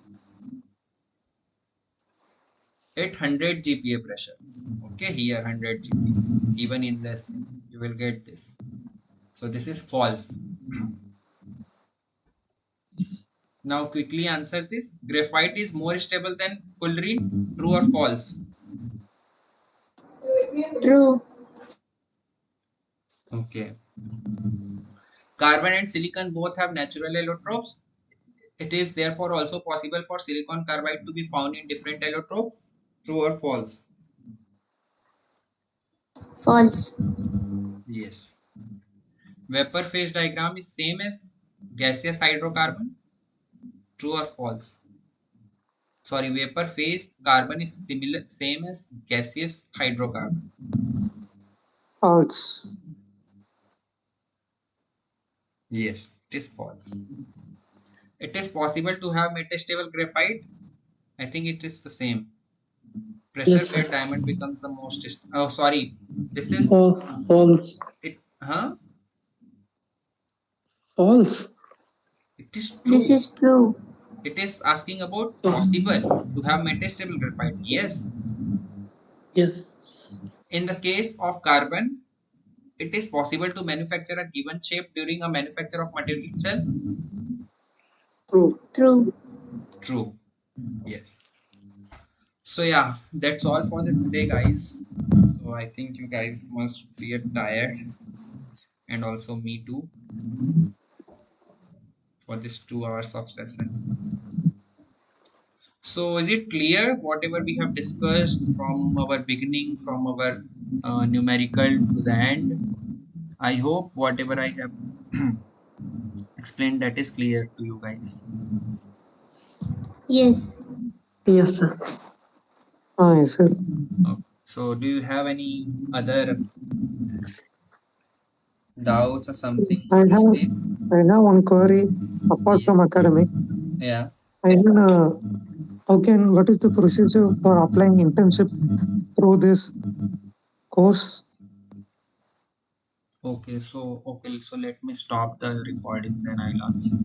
at 100 GPa pressure. Okay, here 100 GPa. Even in less, you will get this. So this is false. Now quickly answer this. Graphite is more stable than fullerene. True or false? True. Okay. Carbon and silicon both have natural allotropes. It is therefore also possible for silicon carbide to be found in different allotropes. True or false? False. Yes. Vapor phase diagram is same as gaseous hydrocarbon. True or false? Sorry, vapor phase carbon is same as gaseous hydrocarbon. False. Yes, it is false. It is possible to have metastable graphite. I think it is the same. Pressure Yes, where sir. diamond becomes the most. Oh, sorry. This is False. it. Huh? False. It is This true. is true. It is asking about So, possible to have metastable graphite. Yes. yes. In the case of carbon, it is possible to manufacture a given shape during a manufacture of material itself. True. True. True. Yes. So yeah, that's all for the today, guys. So I think you guys must be tired, and also me too, for this 2 hours of session. So is it clear whatever we have discussed from our beginning, from our numerical to the end? I hope whatever I have explained that is clear to you guys. Yes. Yes, sir. Yes, sir. Okay. So do you have any other doubts or something I to have say? I have one query apart Yeah. from academic. Yeah. I mean, what is the procedure for applying internship through this course? Okay. So let me stop the recording. Then I'll answer.